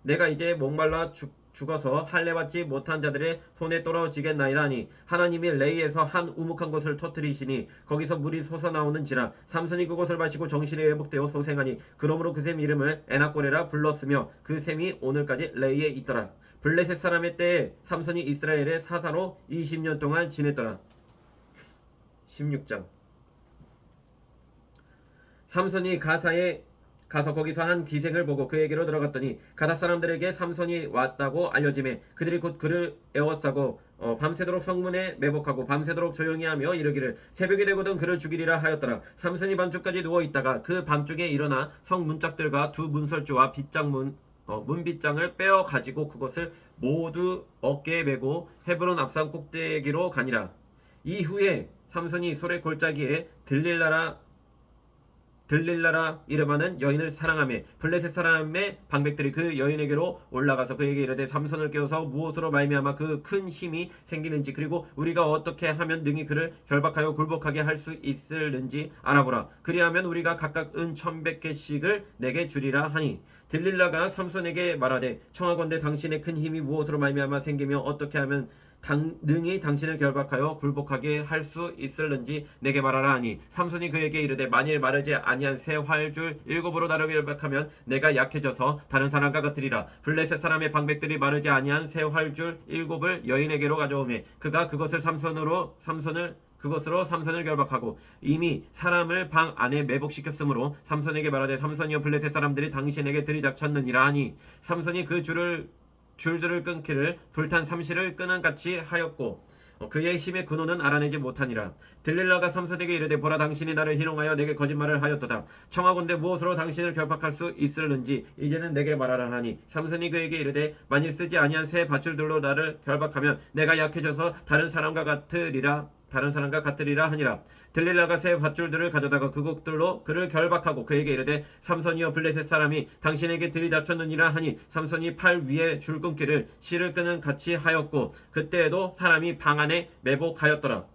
내가 이제 목말라 죽어서 할례받지 못한 자들의 손에 떨어지겠나이다 하니 하나님이 레이에서 한 우묵한 곳을 터뜨리시니 거기서 물이 솟아나오는지라. 삼손이 그곳을 마시고 정신이 회복되어 소생하니 그러므로 그 샘 이름을 에나꼬레라 불렀으며 그 샘이 오늘까지 레이에 있더라. 블레셋 사람의 때에 삼손이 이스라엘의 사사로 20년 동안 지냈더라. 16장. 삼손이 가사에 가서 거기서 한 기생을 보고 그에게로 들어갔더니 가사 사람들에게 삼손이 왔다고 알려지매 그들이 곧 그를 에워싸고 밤새도록 성문에 매복하고 밤새도록 조용히 하며 이르기를 새벽이 되거든 그를 죽이리라 하였더라. 삼손이 밤중까지 누워있다가 그 밤중에 일어나 성 문짝들과 두 문설주와 문빗장을 빼어 가지고 그것을 모두 어깨에 메고 헤브론 앞산 꼭대기로 가니라. 이후에 삼손이 소래 골짜기에 들릴라라 이름하는 여인을 사랑하며 블레셋 사람의 방백들이 그 여인에게로 올라가서 그에게 이르되 삼손을 깨워서 무엇으로 말미암아 그 큰 힘이 생기는지 그리고 우리가 어떻게 하면 능히 그를 결박하여 굴복하게 할 수 있을는지 알아보라. 그리하면 우리가 각각 은 1,100개씩을 내게 주리라 하니 들릴라가 삼손에게 말하되 청하건대 당신의 큰 힘이 무엇으로 말미암아 생기며 어떻게 하면 능히 당신을 결박하여 굴복하게 할 수 있을는지 내게 말하라 하니 삼손이 그에게 이르되 만일 마르지 아니한 새 활줄 7으로 나를 결박하면 내가 약해져서 다른 사람과 같으리라. 블레셋 사람의 방백들이 마르지 아니한 새 활줄 7을 여인에게로 가져오매 그가 그것으로 삼손을 결박하고 이미 사람을 방 안에 매복시켰으므로 삼손에게 말하되 삼손이여 블레셋 사람들이 당신에게 들이닥쳤느니라 하니 삼손이 그 줄들을 끊기를 불탄 삼시를 끄는 같이 하였고 그의 힘의 근원은 알아내지 못하니라. 들릴라가 삼손에게 이르되 보라 당신이 나를 희롱하여 내게 거짓말을 하였도다. 청하건대 무엇으로 당신을 결박할 수 있을는지 이제는 내게 말하라 하니 삼손이 그에게 이르되 만일 쓰지 아니한 새 밧줄들로 나를 결박하면 내가 약해져서 다른 사람과 같으리라 하니라. 들릴라가 새 밧줄들을 가져다가 그것들로 그를 결박하고 그에게 이르되 삼손이여 블레셋 사람이 당신에게 들이닥쳤느니라 하니 삼손이 팔 위에 줄끊기를 실을 끄는 같이 하였고 그때에도 사람이 방 안에 매복하였더라.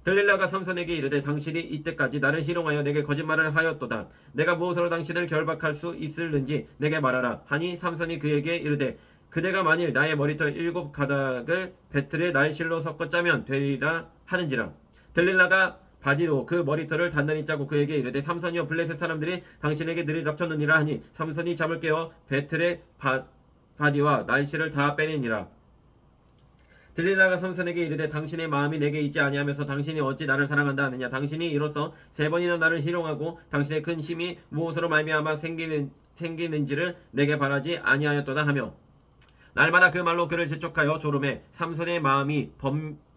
들릴라가 삼손에게 이르되 당신이 이때까지 나를 희롱하여 내게 거짓말을 하였도다. 내가 무엇으로 당신을 결박할 수 있을는지 내게 말하라 하니 삼손이 그에게 이르되 그대가 만일 나의 머리털 7가닥을 배틀에 날실로 섞어 짜면 되리라 하는지라. 들릴라가 바디로 그 머리털을 단단히 짜고 그에게 이르되 삼손이여 블레셋 사람들이 당신에게 들이닥쳤느니라 하니 삼손이 잠을 깨어 배틀의 바디와 날실을 다 빼내니라. 들릴라가 삼손에게 이르되 당신의 마음이 내게 있지 아니하면서 당신이 어찌 나를 사랑한다 하느냐. 당신이 이로써 3번이나 나를 희롱하고 당신의 큰 힘이 무엇으로 말미암아 생기는지를 내게 바라지 아니하였도다 하며 날마다 그 말로 그를 재촉하여 조름해 삼손의 마음이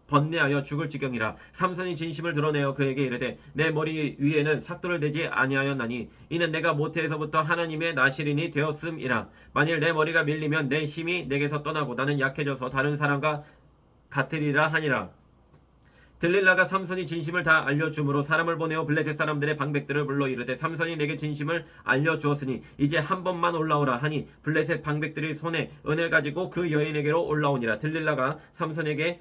번뇌하여 죽을 지경이라. 삼손이 진심을 드러내어 그에게 이르되 내 머리 위에는 삭도를 대지 아니하였나니 이는 내가 모태에서부터 하나님의 나시린이 되었음이라. 만일 내 머리가 밀리면 내 힘이 내게서 떠나고 나는 약해져서 다른 사람과 같으리라 하니라. 들릴라가 삼손이 진심을 다 알려줌으로 사람을 보내어 블레셋 사람들의 방백들을 불러 이르되 삼손이 내게 진심을 알려주었으니 이제 한 번만 올라오라 하니 블레셋 방백들이 손에 은을 가지고 그 여인에게로 올라오니라. 들릴라가 삼손에게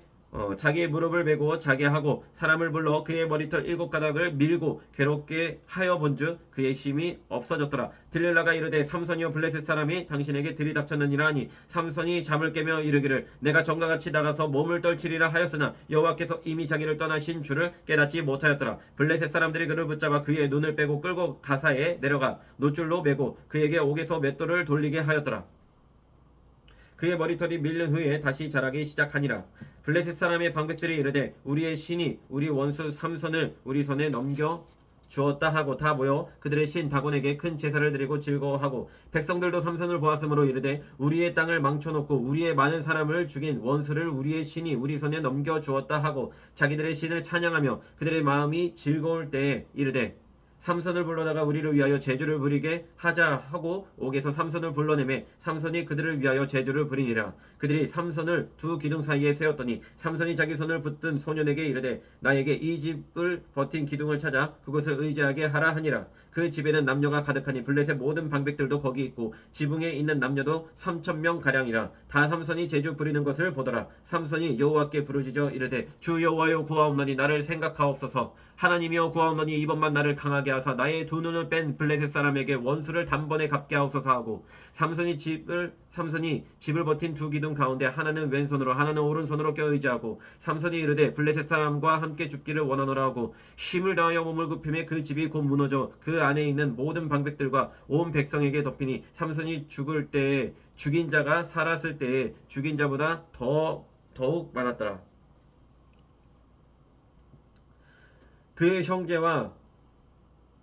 자기의 무릎을 베고 자게 하고 사람을 불러 그의 머리털 7가닥을 밀고 괴롭게 하여 본즉 그의 힘이 없어졌더라. 들릴라가 이르되 삼손이여 블레셋 사람이 당신에게 들이닥쳤느니라 하니 삼손이 잠을 깨며 이르기를 내가 정가같이 나가서 몸을 떨치리라 하였으나 여호와께서 이미 자기를 떠나신 줄을 깨닫지 못하였더라. 블레셋 사람들이 그를 붙잡아 그의 눈을 빼고 끌고 가사에 내려가 노줄로 매고 그에게 옥에서 맷돌을 돌리게 하였더라. 그의 머리털이 밀린 후에 다시 자라기 시작하니라. 블레셋 사람의 방백들이 이르되 우리의 신이 우리 원수 삼손을 우리 손에 넘겨 주었다 하고 다 모여 그들의 신 다곤에게 큰 제사를 드리고 즐거워하고 백성들도 삼손을 보았으므로 이르되 우리의 땅을 망쳐놓고 우리의 많은 사람을 죽인 원수를 우리의 신이 우리 손에 넘겨 주었다 하고 자기들의 신을 찬양하며 그들의 마음이 즐거울 때에 이르되 삼손을 불러다가 우리를 위하여 제주를 부리게 하자 하고 옥에서 삼손을 불러내매 삼손이 그들을 위하여 제주를 부리니라. 그들이 삼손을 두 기둥 사이에 세웠더니 삼손이 자기 손을 붙든 소년에게 이르되 나에게 이 집을 버틴 기둥을 찾아 그것을 의지하게 하라 하니라. 그 집에는 남녀가 가득하니 블레셋 모든 방백들도 거기 있고 지붕에 있는 남녀도 3,000명 가량이라. 다 삼손이 제주 부리는 것을 보더라. 삼손이 여호와께 부르짖어 이르되 주 여호와여 구하옵나니 나를 생각하옵소서. 하나님이여 구하옵나니 이번만 나를 강하게 하사 나의 두 눈을 뺀 블레셋 사람에게 원수를 단번에 갚게 하옵소서 하고 삼손이 집을 버틴 두 기둥 가운데 하나는 왼손으로 하나는 오른손으로 껴 의지하고 삼손이 이르되 블레셋 사람과 함께 죽기를 원하노라 하고 힘을 다하여 몸을 굽히매 그 집이 곧 무너져 그 안에 있는 모든 방백들과 온 백성에게 덮이니 삼손이 죽을 때에 죽인 자가 살았을 때에 죽인 자보다 더욱 많았더라. 그의 형제와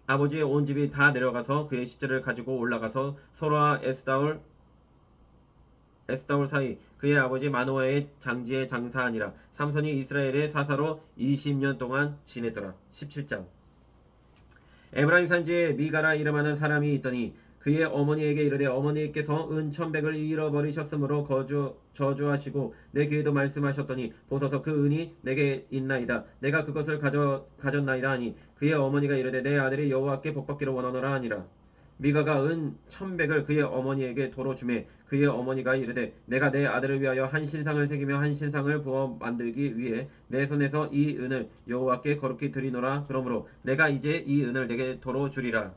아버지의 온 집이 다 내려가서 그의 시체를 가지고 올라가서 소로와 에스다올 사이 그의 아버지 마노아의 장지에 장사하니라. 삼손이 이스라엘의 사사로 20년 동안 지냈더라. 17장. 에브라임 산지에 미가라 이름하는 사람이 있더니 그의 어머니에게 이르되 어머니께서 은 1,100을 잃어버리셨으므로 저주하시고 내 귀에도 말씀하셨더니 보소서 그 은이 내게 있나이다. 내가 그것을 가졌나이다 하니 그의 어머니가 이르되 내 아들이 여호와께 복받기를 원하노라 하니라. 미가가 은 1,100을 그의 어머니에게 도로 주매 그의 어머니가 이르되 내가 내 아들을 위하여 한 신상을 새기며 한 신상을 부어 만들기 위해 내 손에서 이 은을 여호와께 거룩히 드리노라. 그러므로 내가 이제 이 은을 내게 도로 주리라.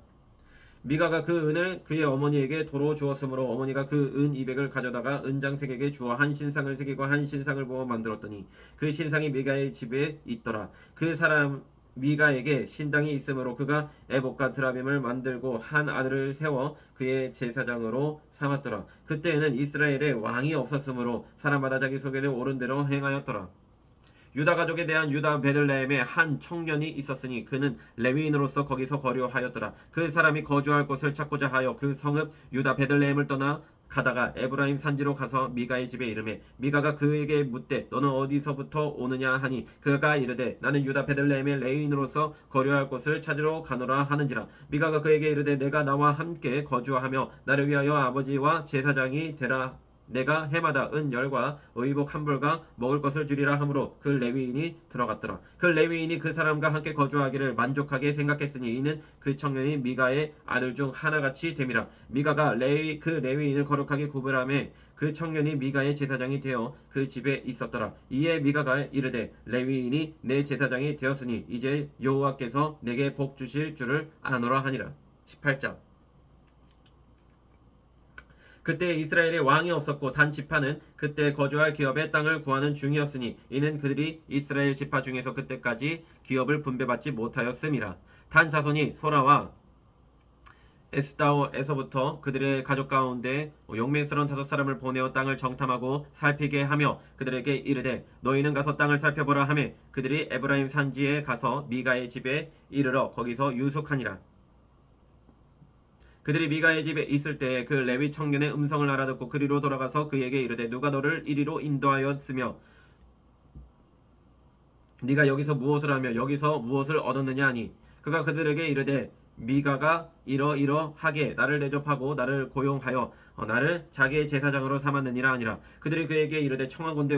미가가 그 은을 그의 어머니에게 도로 주었으므로 어머니가 그 은 200을 가져다가 은장색에게 주어 한 신상을 새기고 한 신상을 부어 만들었더니 그 신상이 미가의 집에 있더라. 그 사람 미가에게 신당이 있으므로 그가 에봇과 드라빔을 만들고 한 아들을 세워 그의 제사장으로 삼았더라. 그때에는 이스라엘에 왕이 없었으므로 사람마다 자기 속에는 옳은 대로 행하였더라. 유다 가족에 대한 유다 베들레헴에 한 청년이 있었으니 그는 레위인으로서 거기서 거류하였더라. 그 사람이 거주할 곳을 찾고자 하여 그 성읍 유다 베들레헴을 떠나 가다가 에브라임 산지로 가서 미가의 집에 이르매 미가가 그에게 묻되 너는 어디서부터 오느냐 하니 그가 이르되 나는 유다 베들레헴의 레위인으로서 거류할 곳을 찾으러 가노라 하는지라. 미가가 그에게 이르되 내가 나와 함께 거주하며 나를 위하여 아버지와 제사장이 되라. 내가 해마다 은 10과 의복 한 벌과 먹을 것을 주리라 하므로 그 레위인이 들어갔더라. 그 레위인이 그 사람과 함께 거주하기를 만족하게 생각했으니 이는 그 청년이 미가의 아들 중 하나같이 됨이라. 미가가 그 레위인을 거룩하게 구별하며 그 청년이 미가의 제사장이 되어 그 집에 있었더라. 이에 미가가 이르되 레위인이 내 제사장이 되었으니 이제 여호와께서 내게 복 주실 줄을 아노라 하니라. 18장. 그때 이스라엘에 왕이 없었고 단 지파는 그때 거주할 기업의 땅을 구하는 중이었으니 이는 그들이 이스라엘 지파 중에서 그때까지 기업을 분배받지 못하였음이라. 단 자손이 소라와 에스다올에서부터 그들의 가족 가운데 용맹스러운 5사람을 보내어 땅을 정탐하고 살피게 하며 그들에게 이르되 너희는 가서 땅을 살펴보라 하며 그들이 에브라임 산지에 가서 미가의 집에 이르러 거기서 유숙하니라. 그들이 미가의 집에 있을 때에 그 레위 청년의 음성을 알아듣고 그리로 돌아가서 그에게 이르되 누가 너를 이리로 인도하였으며 네가 여기서 무엇을 하며 여기서 무엇을 얻었느냐 하니 그가 그들에게 이르되 미가가 이러이러하게 나를 대접하고 나를 고용하여 나를 자기의 제사장으로 삼았느니라 하니라. 그들이 그에게 이르되 청하건대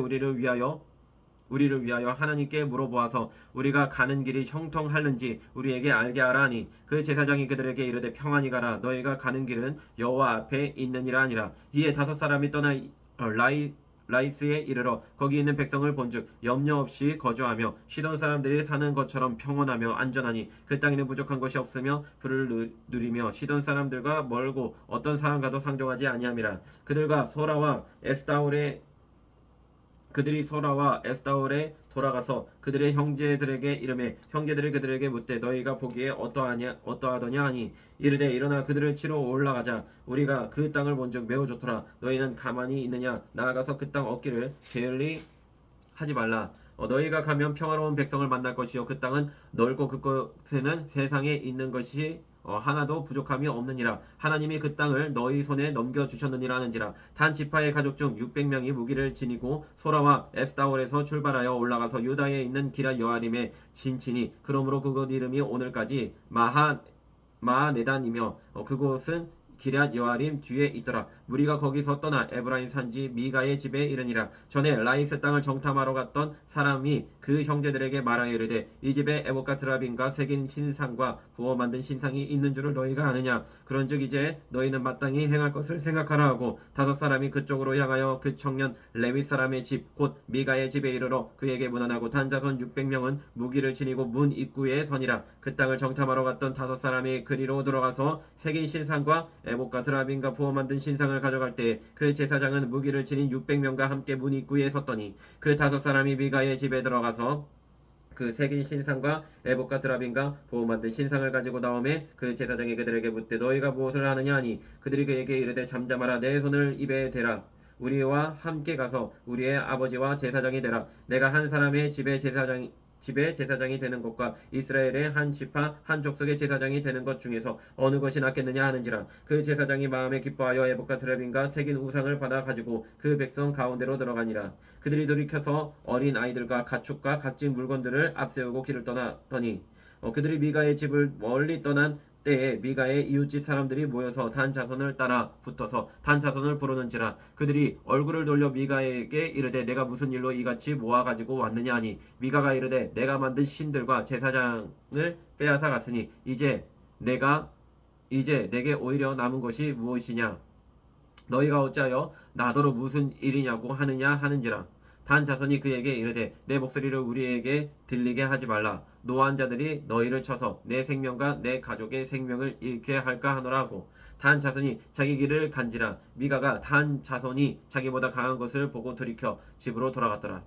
우리를 위하여 하나님께 물어보아서 우리가 가는 길이 형통할는지 우리에게 알게 하라 하니 그 제사장이 그들에게 이르되 평안히 가라 너희가 가는 길은 여호와 앞에 있느니라 하니라. 이에 5사람이 떠나 라이스에 이르러 거기 있는 백성을 본즉 염려 없이 거주하며 시돈 사람들이 사는 것처럼 평온하며 안전하니 그 땅에는 부족한 것이 없으며 불을 누리며 시돈 사람들과 멀고 어떤 사람과도 상종하지 아니함이라. 그들이 소라와 에스다올에 돌아가서 그들의 형제들에게 이르매 형제들이 그들에게 묻되 너희가 보기에 어떠하더냐 하니 이르되 일어나 그들을 치러 올라가자. 우리가 그 땅을 본즉 매우 좋더라. 너희는 가만히 있느냐. 나아가서 그 땅 얻기를 게을리 하지 말라. 너희가 가면 평화로운 백성을 만날 것이요 그 땅은 넓고 그곳에는 세상에 있는 것이 하나도 부족함이 없느니라. 하나님이 그 땅을 너희 손에 넘겨주셨느니라 하는지라. 단 지파의 가족 중 600명이 무기를 지니고 소라와 에스다올에서 출발하여 올라가서 유다에 있는 기럇 여아림에 진치니 그러므로 그곳 이름이 오늘까지 마하네단이며 그곳은 기럇 여아림 뒤에 있더라. 무리가 거기서 떠나 에브라임 산지 미가의 집에 이르니라. 전에 라이스 땅을 정탐하러 갔던 사람이 그 형제들에게 말하여 이르되 이 집에 에봇과 드라빔과 새긴 신상과 부어 만든 신상이 있는 줄을 너희가 아느냐. 그런즉 이제 너희는 마땅히 행할 것을 생각하라 하고 5사람이 그쪽으로 향하여 그 청년 레위 사람의 집 곧 미가의 집에 이르러 그에게 문안하고 단자손 600명은 무기를 지니고 문 입구에 서니라. 그 땅을 정탐하러 갔던 5사람이 그리로 들어가서 새긴 신상과 에봇과 드라빔과 부어 만든 신상을 가져갈 때 그 제사장은 무기를 지닌 600명과 함께 문 입구에 섰더니 그 5사람이 미가의 집에 들어가서 그 새긴 신상과 에봇과 드라빔과 부어 만든 신상을 가지고 나오매 그 제사장이 그들에게 묻되 너희가 무엇을 하느냐 하니 그들이 그에게 이르되 잠잠하라. 내 손을 입에 대라. 우리와 함께 가서 우리의 아버지와 제사장이 되라. 내가 한 사람의 집의 제사장이 되는 것과 이스라엘의 한 지파 한 족속의 제사장이 되는 것 중에서 어느 것이 낫겠느냐 하는지라. 그 제사장이 마음에 기뻐하여 에봇과 드라빔과 새긴 우상을 받아 가지고 그 백성 가운데로 들어가니라. 그들이 돌이켜서 어린 아이들과 가축과 값진 물건들을 앞세우고 길을 떠나더니 그들이 미가의 집을 멀리 떠난 때에 미가의 이웃집 사람들이 모여서 단 자손을 따라 붙어서 단 자손을 부르는지라. 그들이 얼굴을 돌려 미가에게 이르되 내가 무슨 일로 이같이 모아가지고 왔느냐 하니 미가가 이르되 내가 만든 신들과 제사장을 빼앗아 갔으니 이제 내게 오히려 남은 것이 무엇이냐. 너희가 어찌하여 나더러 무슨 일이냐고 하느냐 하는지라. 단 자손이 그에게 이르되 내 목소리를 우리에게 들리게 하지 말라. 노한 자들이 너희를 쳐서 내 생명과 내 가족의 생명을 잃게 할까 하노라 하고 단 자손이 자기 길을 간지라. 미가가 단 자손이 자기보다 강한 것을 보고 돌이켜 집으로 돌아갔더라.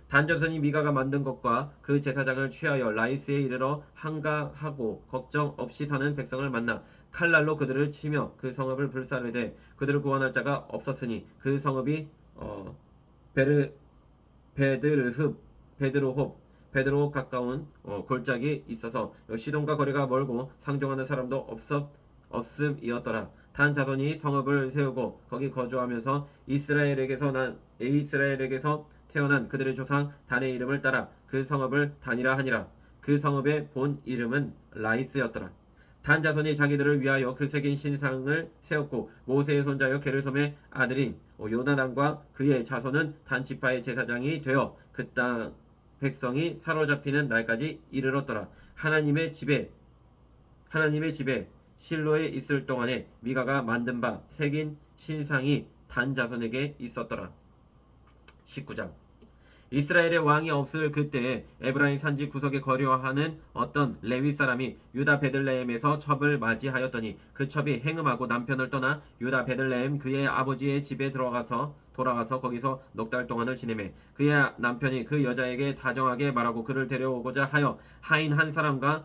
단 자손이 미가가 만든 것과 그 제사장을 취하여 라이스에 이르러 한가하고 걱정 없이 사는 백성을 만나 칼날로 그들을 치며 그 성읍을 불사르되 그들을 구원할 자가 없었으니 그 성읍이 베드로홉 가까운 골짜기 있어서 시돈과 거리가 멀고 상종하는 사람도 없음이었더라. 단 자손이 성읍을 세우고 거기 거주하면서 이스라엘에게서 태어난 그들의 조상 단의 이름을 따라 그 성읍을 단이라 하니라. 그 성읍의 본 이름은 라이스였더라. 단 자손이 자기들을 위하여 그 새긴 신상을 세웠고 모세의 손자여 게르솜의 아들인 요나단과 그의 자손은 단 지파의 제사장이 되어 그 땅 백성이 사로잡히는 날까지 이르렀더라. 하나님의 집에 실로에 있을 동안에 미가가 만든 바 새긴 신상이 단 자손에게 있었더라. 19장. 이스라엘의 왕이 없을 그때에 에브라임 산지 구석에 거류하는 어떤 레위 사람이 유다 베들레헴에서 첩을 맞이하였더니 그 첩이 행음하고 남편을 떠나 유다 베들레헴 그의 아버지의 집에 돌아가서 거기서 넉 달 동안을 지내매 그의 남편이 그 여자에게 다정하게 말하고 그를 데려오고자 하여 하인 한 사람과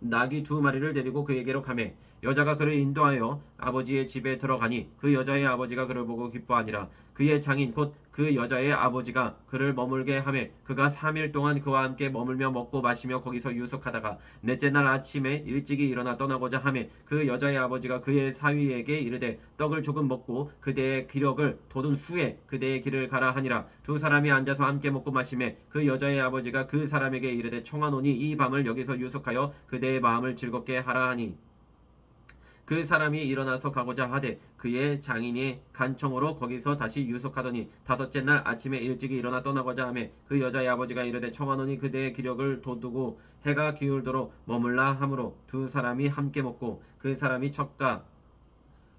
나귀 2마리를 데리고 그에게로 가매 여자가 그를 인도하여 아버지의 집에 들어가니 그 여자의 아버지가 그를 보고 기뻐하니라. 그의 장인 곧 그 여자의 아버지가 그를 머물게 하매 그가 3일 동안 그와 함께 머물며 먹고 마시며 거기서 유숙하다가 넷째 날 아침에 일찍이 일어나 떠나고자 하매 그 여자의 아버지가 그의 사위에게 이르되 떡을 조금 먹고 그대의 기력을 돋은 후에 그대의 길을 가라 하니라. 2사람이 앉아서 함께 먹고 마시매 그 여자의 아버지가 그 사람에게 이르되 청하노니 이 밤을 여기서 유숙하여 그대의 마음을 즐겁게 하라 하니 그 사람이 일어나서 가고자 하되 그의 장인이 간청으로 거기서 다시 유숙하더니 다섯째 날 아침에 일찍이 일어나 떠나고자 하며 그 여자의 아버지가 이르되 청하노니 그대의 기력을 돋우고 해가 기울도록 머물라 하므로 두 사람이 함께 먹고 그 사람이 척과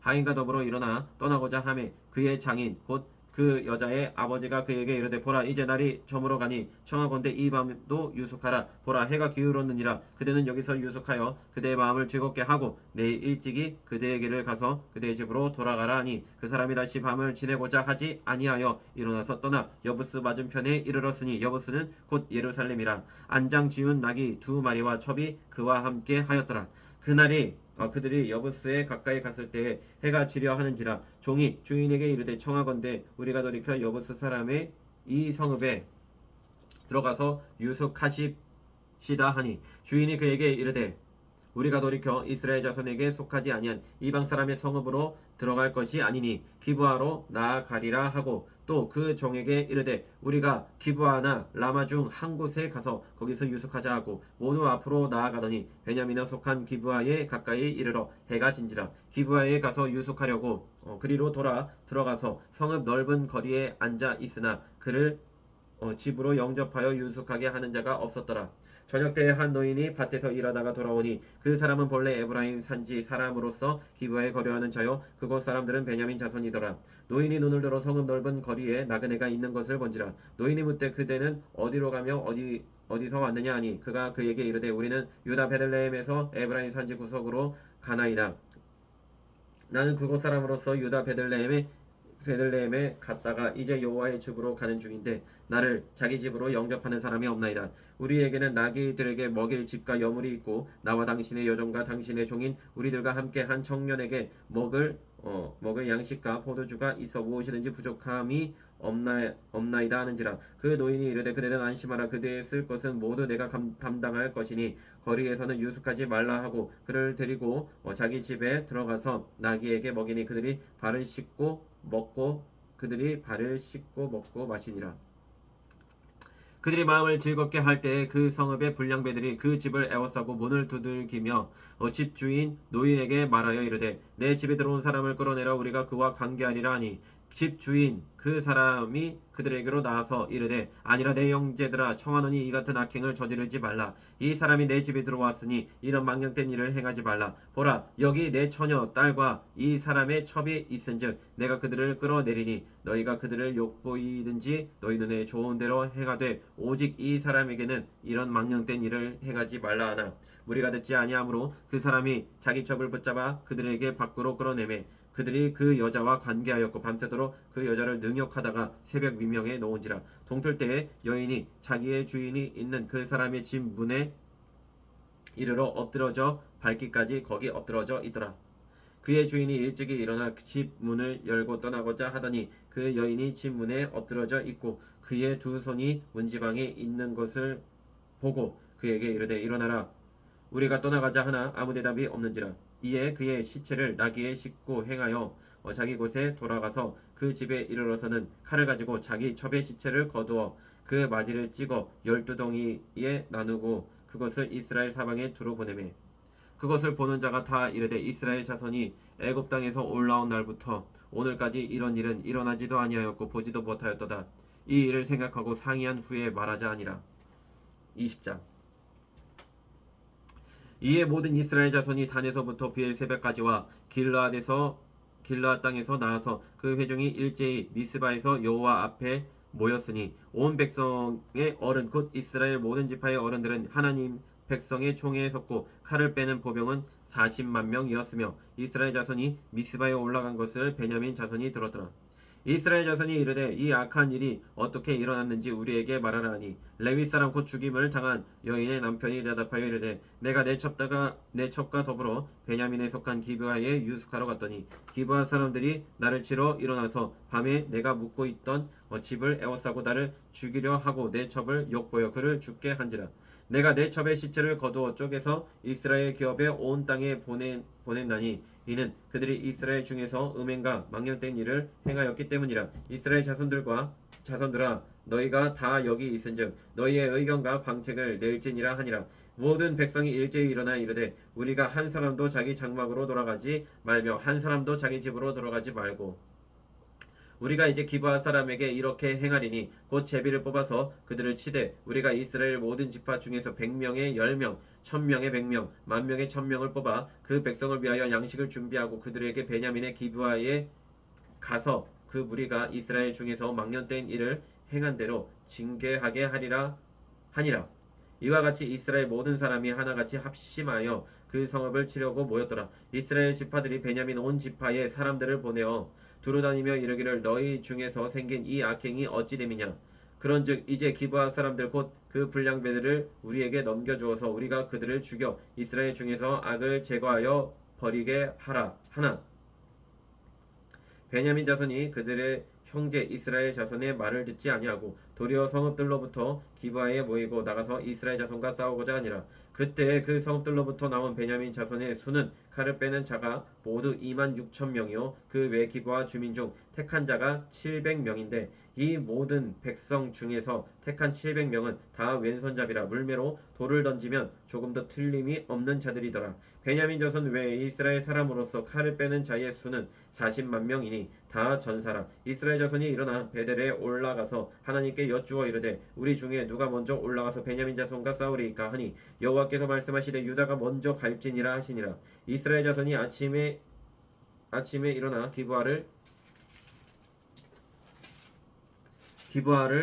하인과 더불어 일어나 떠나고자 하며 그의 장인 곧 그 여자의 아버지가 그에게 이르되 보라 이제 날이 저물어 가니 청하건대 이 밤도 유숙하라 보라 해가 기울었느니라 그대는 여기서 유숙하여 그대의 마음을 즐겁게 하고 내일 일찍이 그대의 길을 가서 그대의 집으로 돌아가라 하니 그 사람이 다시 밤을 지내고자 하지 아니하여 일어나서 떠나 여부스 맞은편에 이르렀으니 여부스는 곧 예루살렘이라 안장 지운 낙이 두 마리와 첩이 그와 함께 하였더라 그날이 그들이 여부스에 가까이 갔을 때에 해가 지려 하는지라 종이 주인에게 이르되 청하건대 우리가 돌이켜 여부스 사람의 이 성읍에 들어가서 유숙하시다 하니 주인이 그에게 이르되 우리가 돌이켜 이스라엘 자손에게 속하지 아니한 이방 사람의 성읍으로 들어갈 것이 아니니 기브아로 나아가리라 하고 또 그 종에게 이르되 우리가 기브아나 라마 중 한 곳에 가서 거기서 유숙하자 하고 모두 앞으로 나아가더니 베냐민에 속한 기브아에 가까이 이르러 해가 진지라 기브아에 가서 유숙하려고 그리로 돌아 들어가서 성읍 넓은 거리에 앉아 있으나 그를 집으로 영접하여 유숙하게 하는 자가 없었더라. 저녁 때에 한 노인이 밭에서 일하다가 돌아오니 그 사람은 본래 에브라임 산지 사람으로서 기브아에 거류하는 자요 그곳 사람들은 베냐민 자손이더라. 노인이 눈을 들어 성읍 넓은 거리에 나그네가 있는 것을 본지라. 노인이 묻되 그대는 어디로 가며 어디서 왔느냐 하니 그가 그에게 이르되 우리는 유다 베들레헴에서 에브라임 산지 구석으로 가나이다. 나는 그곳 사람으로서 유다 베들레헴에 갔다가 이제 여호와의 집으로 가는 중인데 나를 자기 집으로 영접하는 사람이 없나이다. 우리에게는 나귀들에게 먹일 집과 여물이 있고 나와 당신의 여종과 당신의 종인 우리들과 함께 한 청년에게 먹을 양식과 포도주가 있어 무엇이든지 부족함이 없나이다 하는지라. 그 노인이 이르되 그대는 안심하라. 그대의 쓸 것은 모두 내가 담당할 것이니 거리에서는 유숙하지 말라 하고 그를 데리고 자기 집에 들어가서 나귀에게 먹이니 그들이 발을 씻고 먹고 마시니라. 그들이 마음을 즐겁게 할 때에 그 성읍의 불량배들이 그 집을 에워싸고 문을 두들기며 집 주인 노인에게 말하여 이르되 내 집에 들어온 사람을 끌어내라 우리가 그와 관계하리라 하니 집 주인 그 사람이 그들에게로 나와서 이르되 아니라 내 형제들아 청하노니 이 같은 악행을 저지르지 말라. 이 사람이 내 집에 들어왔으니 이런 망령된 일을 행하지 말라. 보라 여기 내 처녀 딸과 이 사람의 첩이 있은즉 내가 그들을 끌어내리니 너희가 그들을 욕보이든지 너희 눈에 좋은 대로 행하되 오직 이 사람에게는 이런 망령된 일을 행하지 말라 하나 무리가 듣지 아니하므로 그 사람이 자기 첩을 붙잡아 그들에게 밖으로 끌어내매 그들이 그 여자와 관계하였고 밤새도록 그 여자를 능욕하다가 새벽 미명에 놓은지라. 동틀 때에 여인이 자기의 주인이 있는 그 사람의 집 문에 이르러 엎드러져 밟기까지 거기 엎드러져 있더라. 그의 주인이 일찍이 일어나 집 문을 열고 떠나고자 하더니 그 여인이 집 문에 엎드러져 있고 그의 두 손이 문지방에 있는 것을 보고 그에게 이르되 일어나라 우리가 떠나가자 하나 아무 대답이 없는지라. 이에 그의 시체를 나귀에 싣고 행하여 자기 곳에 돌아가서 그 집에 이르러서는 칼을 가지고 자기 첩의 시체를 거두어 그 마디를 찍어 12덩이에 나누고 그것을 이스라엘 사방에 두루 보내매 그것을 보는 자가 다 이르되 이스라엘 자손이 애굽 땅에서 올라온 날부터 오늘까지 이런 일은 일어나지도 아니하였고 보지도 못하였도다. 이 일을 생각하고 상의한 후에 말하자 하니라. 20장 이에 모든 이스라엘 자손이 단에서부터 브엘세바까지와 길르앗 땅에서 나와서 그 회중이 일제히 미스바에서 여호와 앞에 모였으니 온 백성의 어른 곧 이스라엘 모든 지파의 어른들은 하나님 백성의 총회에 섰고 칼을 빼는 보병은 40만 명이었으며 이스라엘 자손이 미스바에 올라간 것을 베냐민 자손이 들었더라. 이스라엘 자손이 이르되 이 악한 일이 어떻게 일어났는지 우리에게 말하라 하니 레위 사람 곧 죽임을 당한 여인의 남편이 대답하여 이르되 내가 내 첩과 더불어 베냐민에 속한 기브아에 유숙하러 갔더니 기브아 사람들이 나를 치러 일어나서 밤에 내가 묵고 있던 집을 에워싸고 나를 죽이려 하고 내 첩을 욕보여 그를 죽게 한지라. 내가 내 첩의 시체를 거두어 쪼개서 이스라엘 기업에 온 땅에 보냈나니 이는 그들이 이스라엘 중에서 음행과 망령된 일을 행하였기 때문이라. 이스라엘 자손들아 너희가 다 여기 있은즉 너희의 의견과 방책을 낼지니라 하니라. 모든 백성이 일제히 일어나 이르되 우리가 한 사람도 자기 장막으로 돌아가지 말며 한 사람도 자기 집으로 돌아가지 말고 우리가 이제 기브아 사람에게 이렇게 행하리니 곧 제비를 뽑아서 그들을 치되 우리가 이스라엘 모든 지파 중에서 100명에 10명 1000명에 100명 10,000명에 1000명을 뽑아 그 백성을 위하여 양식을 준비하고 그들에게 베냐민의 기브아에 가서 그 무리가 이스라엘 중에서 망령된 일을 행한 대로 징계하게 하니라. 이와 같이 이스라엘 모든 사람이 하나같이 합심하여 그 성읍을 치려고 모였더라. 이스라엘 지파들이 베냐민 온 지파의 사람들을 보내어 두루다니며 이르기를 너희 중에서 생긴 이 악행이 어찌 됨이냐. 그런즉 이제 기브아 사람들 곧 그 불량배들을 우리에게 넘겨주어서 우리가 그들을 죽여 이스라엘 중에서 악을 제거하여 버리게 하나 베냐민 자손이 그들의 형제 이스라엘 자손의 말을 듣지 아니하고 도리어 성읍들로부터 기브아에 모이고 나가서 이스라엘 자손과 싸우고자 하니라. 그때 그 성읍들로부터 나온 베냐민 자손의 수는 칼을 빼는 자가 모두 26,000명이요 그 외 기브아 주민 중 택한 자가 700명인데 이 모든 백성 중에서 택한 700명은 다 왼손잡이라 물매로 돌을 던지면 조금도 틀림이 없는 자들이더라. 베냐민 자손 외에 이스라엘 사람으로서 칼을 빼는 자의 수는 40만 명이니 다 전사라. 이스라엘 자손이 일어나 베델에 올라가서 하나님께 여쭈어 이르되 우리 중에 누가 먼저 올라가서 베냐민 자손과 싸우리이까 하니 여호와께서 말씀하시되 유다가 먼저 갈지니라 하시니라. 이스라엘 자손이 아침에 일어나 기브아를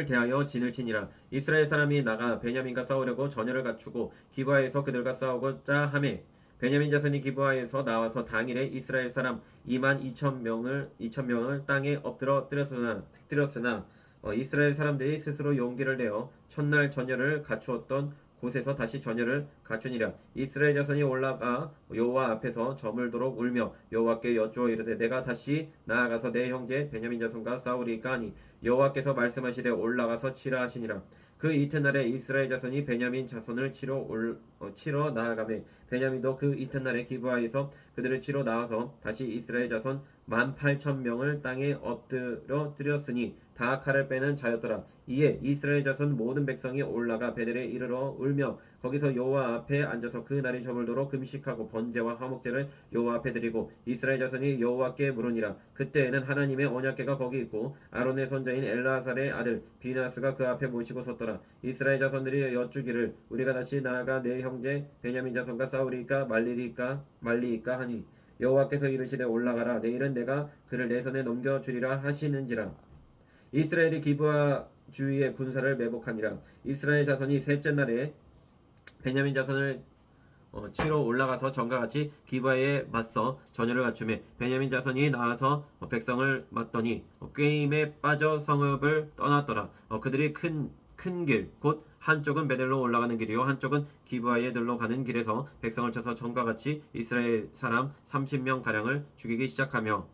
대하여 진을 치니라. 이스라엘 사람이 나가 베냐민과 싸우려고 전열을 갖추고 기브아에서 그들과 싸우고자 하매 베냐민 자손이 기브아에서 나와서 당일에 이스라엘 사람 22,000명을 땅에 엎드려 뜨렸으나 이스라엘 사람들이 스스로 용기를 내어 첫날 전열을 갖추었던 곳에서 다시 전열을 갖추니라. 이스라엘 자손이 올라가 여호와 앞에서 저물도록 울며 여호와께 여쭈어 이르되 내가 다시 나아가서 내 형제 베냐민 자손과 싸우리까 하니 여호와께서 말씀하시되 올라가서 치라 하시니라. 그 이튿날에 이스라엘 자손이 베냐민 자손을 치러 나아가매 베냐민도 그 이튿날에 기브아에서 그들을 치러 나와서 다시 이스라엘 자손 18,000명을 땅에 엎드려 뜨렸으니 다 칼을 빼는 자였더라. 이에 이스라엘 자손 모든 백성이 올라가 베델에 이르러 울며 거기서 여호와 앞에 앉아서 그 날이 저물도록 금식하고 번제와 화목제를 여호와 앞에 드리고 이스라엘 자손이 여호와께 물으니라. 그때에는 하나님의 언약궤가 거기 있고 아론의 손자인 엘라살의 아들 비나스가 그 앞에 모시고 섰더라. 이스라엘 자손들이 여쭈기를 우리가 다시 나아가 내 형제 베냐민 자손과 싸우리까 말리이까 하니 여호와께서 이르시되 올라가라. 내일은 내가 그를 내 손에 넘겨주리라 하시는지라. 이스라엘이 기브아 주위의 군사를 매복하니라. 이스라엘 자손이 셋째 날에 베냐민 자손을 치러 올라가서 전과 같이 기브아에 맞서 전열을 갖추매 베냐민 자손이 나와서 백성을 맞더니 꾀임에 빠져 성읍을 떠났더라. 그들이 큰 길 곧 한쪽은 베델로 올라가는 길이요 한쪽은 기브아에 들러 가는 길에서 백성을 쳐서 전과 같이 이스라엘 사람 30명 가량을 죽이기 시작하며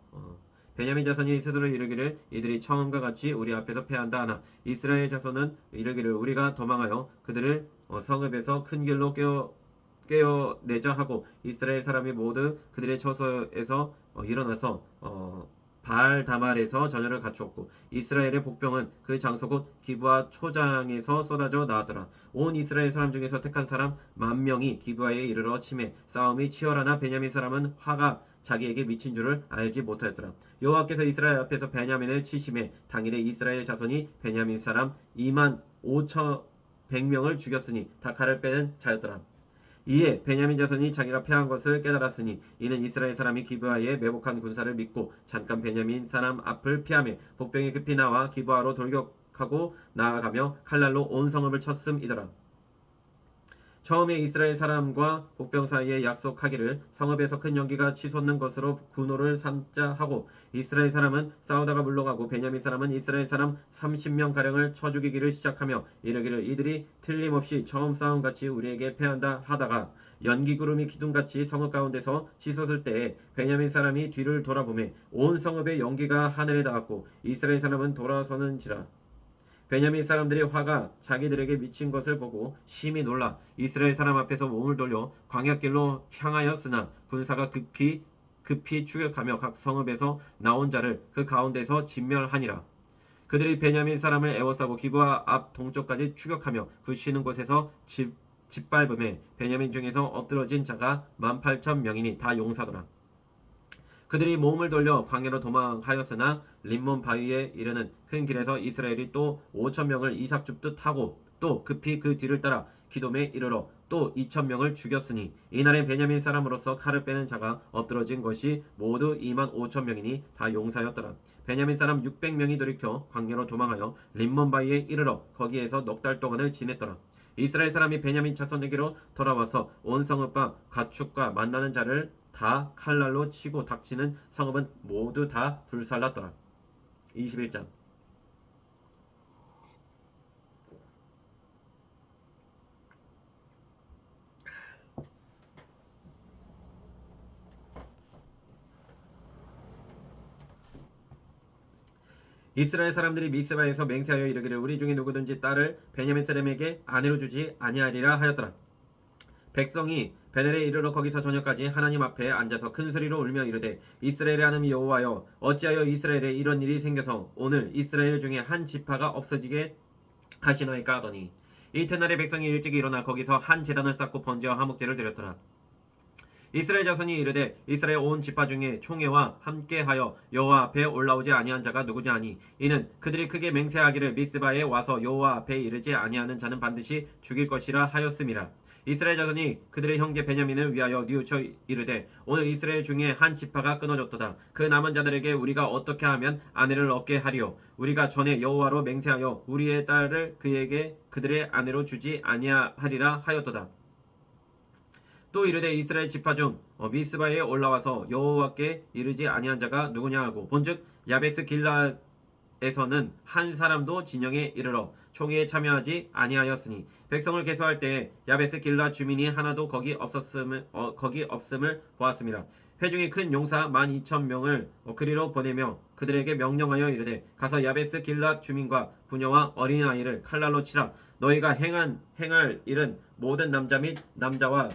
베냐민 자손이 스스로 이르기를 이들이 처음과 같이 우리 앞에서 패한다 하나 이스라엘 자손은 이르기를 우리가 도망하여 그들을 성읍에서 큰 길로 깨어내자 하고 이스라엘 사람이 모두 그들의 처소에서 일어나서 바알다말에서 전열을 갖추었고 이스라엘의 복병은 그 장소 곧 기브아 초장에서 쏟아져 나왔더라. 온 이스라엘 사람 중에서 택한 사람 10,000명이 기브아에 이르러 치매 싸움이 치열하나 베냐민 사람은 화가 자기에게 미친 줄을 알지 못하였더라. 여호와께서 이스라엘 앞에서 베냐민을 치심에 당일에 이스라엘 자손이 베냐민 사람 25,100명을 죽였으니 다 칼을 빼는 자였더라. 이에 베냐민 자손이 자기가 패한 것을 깨달았으니 이는 이스라엘 사람이 기브아에 매복한 군사를 믿고 잠깐 베냐민 사람 앞을 피하며 복병이 급히 나와 기브아로 돌격하고 나아가며 칼날로 온 성읍을 쳤음이더라. 처음에 이스라엘 사람과 복병 사이에 약속하기를 성읍에서 큰 연기가 치솟는 것으로 군호를 삼자 하고 이스라엘 사람은 싸우다가 물러가고 베냐민 사람은 이스라엘 사람 30명 가량을 쳐 죽이기를 시작하며 이르기를 이들이 틀림없이 처음 싸움같이 우리에게 패한다 하다가 연기구름이 기둥같이 성읍 가운데서 치솟을 때에 베냐민 사람이 뒤를 돌아보매 온 성읍의 연기가 하늘에 닿았고 이스라엘 사람은 돌아서는지라. 베냐민 사람들이 화가 자기들에게 미친 것을 보고 심히 놀라 이스라엘 사람 앞에서 몸을 돌려 광야길로 향하였으나 군사가 급히 추격하며 각 성읍에서 나온 자를 그 가운데서 진멸하니라. 그들이 베냐민 사람을 에워싸고 기브아 앞 동쪽까지 추격하며 그 쉬는 곳에서 짓밟음에 베냐민 중에서 엎드러진 자가 18,000명이니 다 용사더라. 그들이 몸을 돌려 광야로 도망하였으나 림몬 바위에 이르는 큰 길에서 이스라엘이 또 5,000명을 이삭 줍듯 하고 또 급히 그 뒤를 따라 기돔에 이르러 또 2,000명을 죽였으니 이날에 베냐민 사람으로서 칼을 빼는 자가 엎드러진 것이 모두 25,000명이니 다 용사였더라. 베냐민 사람 600명이 돌이켜 광야로 도망하여 림몬 바위에 이르러 거기에서 넉 달 동안을 지냈더라. 이스라엘 사람이 베냐민 자손에게로 돌아와서 온 성읍과 가축과 만나는 자를 다 칼날로 치고 닥치는 성읍은 모두 다 불살랐더라. 21장. 이스라엘 사람들이 미스바에서 맹세하여 이르기를 우리 중에 누구든지 딸을 베냐민 사람에게 아내로 주지 아니하리라 하였더라. 백성이 베델에 이르러 거기서 저녁까지 하나님 앞에 앉아서 큰 소리로 울며 이르되 이스라엘의 하나님 여호와여 어찌하여 이스라엘에 이런 일이 생겨서 오늘 이스라엘 중에 한 지파가 없어지게 하시나이까 하더니 이튿날에 백성이 일찍 일어나 거기서 한 제단을 쌓고 번제와 화목제를 드렸더라. 이스라엘 자손이 이르되 이스라엘 온 지파 중에 총회와 함께하여 여호와 앞에 올라오지 아니한 자가 누구냐 하니 이는 그들이 크게 맹세하기를 미스바에 와서 여호와 앞에 이르지 아니하는 자는 반드시 죽일 것이라 하였음이라. 이스라엘 자손이 그들의 형제 베냐민을 위하여 뉘우쳐 이르되 오늘 이스라엘 중에 한 지파가 끊어졌도다. 그 남은 자들에게 우리가 어떻게 하면 아내를 얻게 하리요. 우리가 전에 여호와로 맹세하여 우리의 딸을 그에게 그들의 아내로 주지 아니하리라 하였도다. 또 이르되 이스라엘 지파 중 미스바에 올라와서 여호와께 이르지 아니한 자가 누구냐 하고 본즉 야베스 길라에서는 한 사람도 진영에 이르러 총회에 참여하지 아니하였으니 백성을 계수할 때에 야베스 길라 주민이 하나도 거기 없음을 보았습니다. 회중이 큰 용사 12,000명을 그리로 보내며 그들에게 명령하여 이르되 가서 야베스 길라 주민과 부녀와 어린아이를 칼날로 치라. 너희가 행할 일은 모든 남자 및 남자와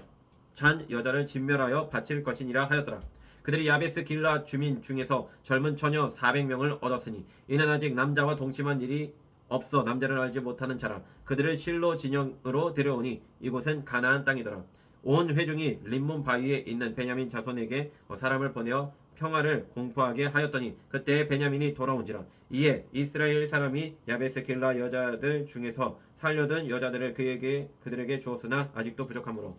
잔 여자를 진멸하여 바칠 것이니라 하였더라. 그들이 야베스 길라 주민 중에서 젊은 처녀 400명을 얻었으니 이는 아직 남자와 동침한 일이 없어 남자를 알지 못하는 자라. 그들을 실로 진영으로 데려오니 이곳은 가나안 땅이더라. 온 회중이 림몬 바위에 있는 베냐민 자손에게 사람을 보내어 평화를 공포하게 하였더니 그때 베냐민이 돌아온지라. 이에 이스라엘 사람이 야베스 길라 여자들 중에서 살려둔 여자들을 그들에게 주었으나 아직도 부족하므로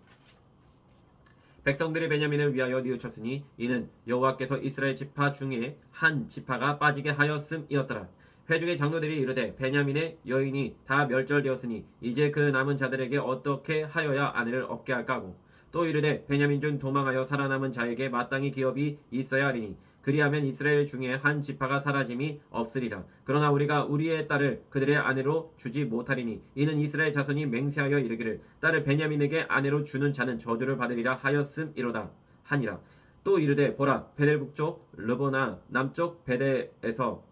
백성들이 베냐민을 위하여 뉘우쳤으니 이는 여호와께서 이스라엘 지파 중에 한 지파가 빠지게 하였음이었더라. 회중의 장로들이 이르되 베냐민의 여인이 다 멸절되었으니 이제 그 남은 자들에게 어떻게 하여야 아내를 얻게 할까 하고 또 이르되 베냐민 중 도망하여 살아남은 자에게 마땅히 기업이 있어야 하리니 그리하면 이스라엘 중에 한 지파가 사라짐이 없으리라. 그러나 우리가 우리의 딸을 그들의 아내로 주지 못하리니 이는 이스라엘 자손이 맹세하여 이르기를 딸을 베냐민에게 아내로 주는 자는 저주를 받으리라 하였음이로다 하니라. 또 이르되 보라 베델 북쪽 르보나 남쪽 베델에서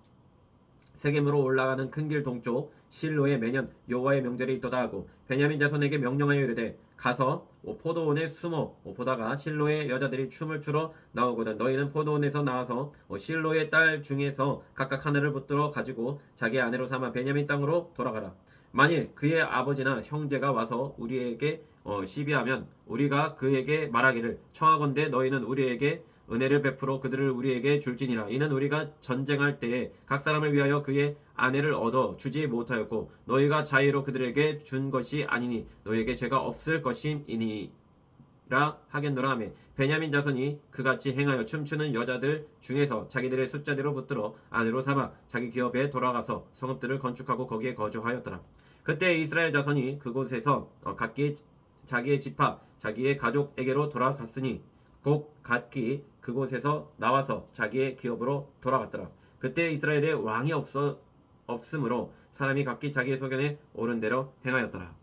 세겜으로 올라가는 큰 길 동쪽 실로에 매년 여호와의 명절이 있도다 하고 베냐민 자손에게 명령하여 이르되 가서 포도원에 숨어 보다가 실로의 여자들이 춤을 추러 나오거든 너희는 포도원에서 나와서 실로의 딸 중에서 각각 하나를 붙들어 가지고 자기 아내로 삼아 베냐민 땅으로 돌아가라. 만일 그의 아버지나 형제가 와서 우리에게 시비하면 우리가 그에게 말하기를 청하건대 너희는 우리에게 은혜를 베풀어 그들을 우리에게 줄지니라. 이는 우리가 전쟁할 때에 각 사람을 위하여 그의 아내를 얻어 주지 못하였고 너희가 자의로 그들에게 준 것이 아니니 너희에게 죄가 없을 것임이니라 하겠노라 하며 베냐민 자손이 그같이 행하여 춤추는 여자들 중에서 자기들의 숫자대로 붙들어 아내로 삼아 자기 기업에 돌아가서 성읍들을 건축하고 거기에 거주하였더라. 그때 이스라엘 자손이 그곳에서 각기 자기의 지파 자기의 가족에게로 돌아갔으니 곧 각기 그곳에서 나와서 자기의 기업으로 돌아갔더라. 그때 이스라엘에 왕이 없으므로 사람이 각기 자기의 소견에 옳은 대로 행하였더라.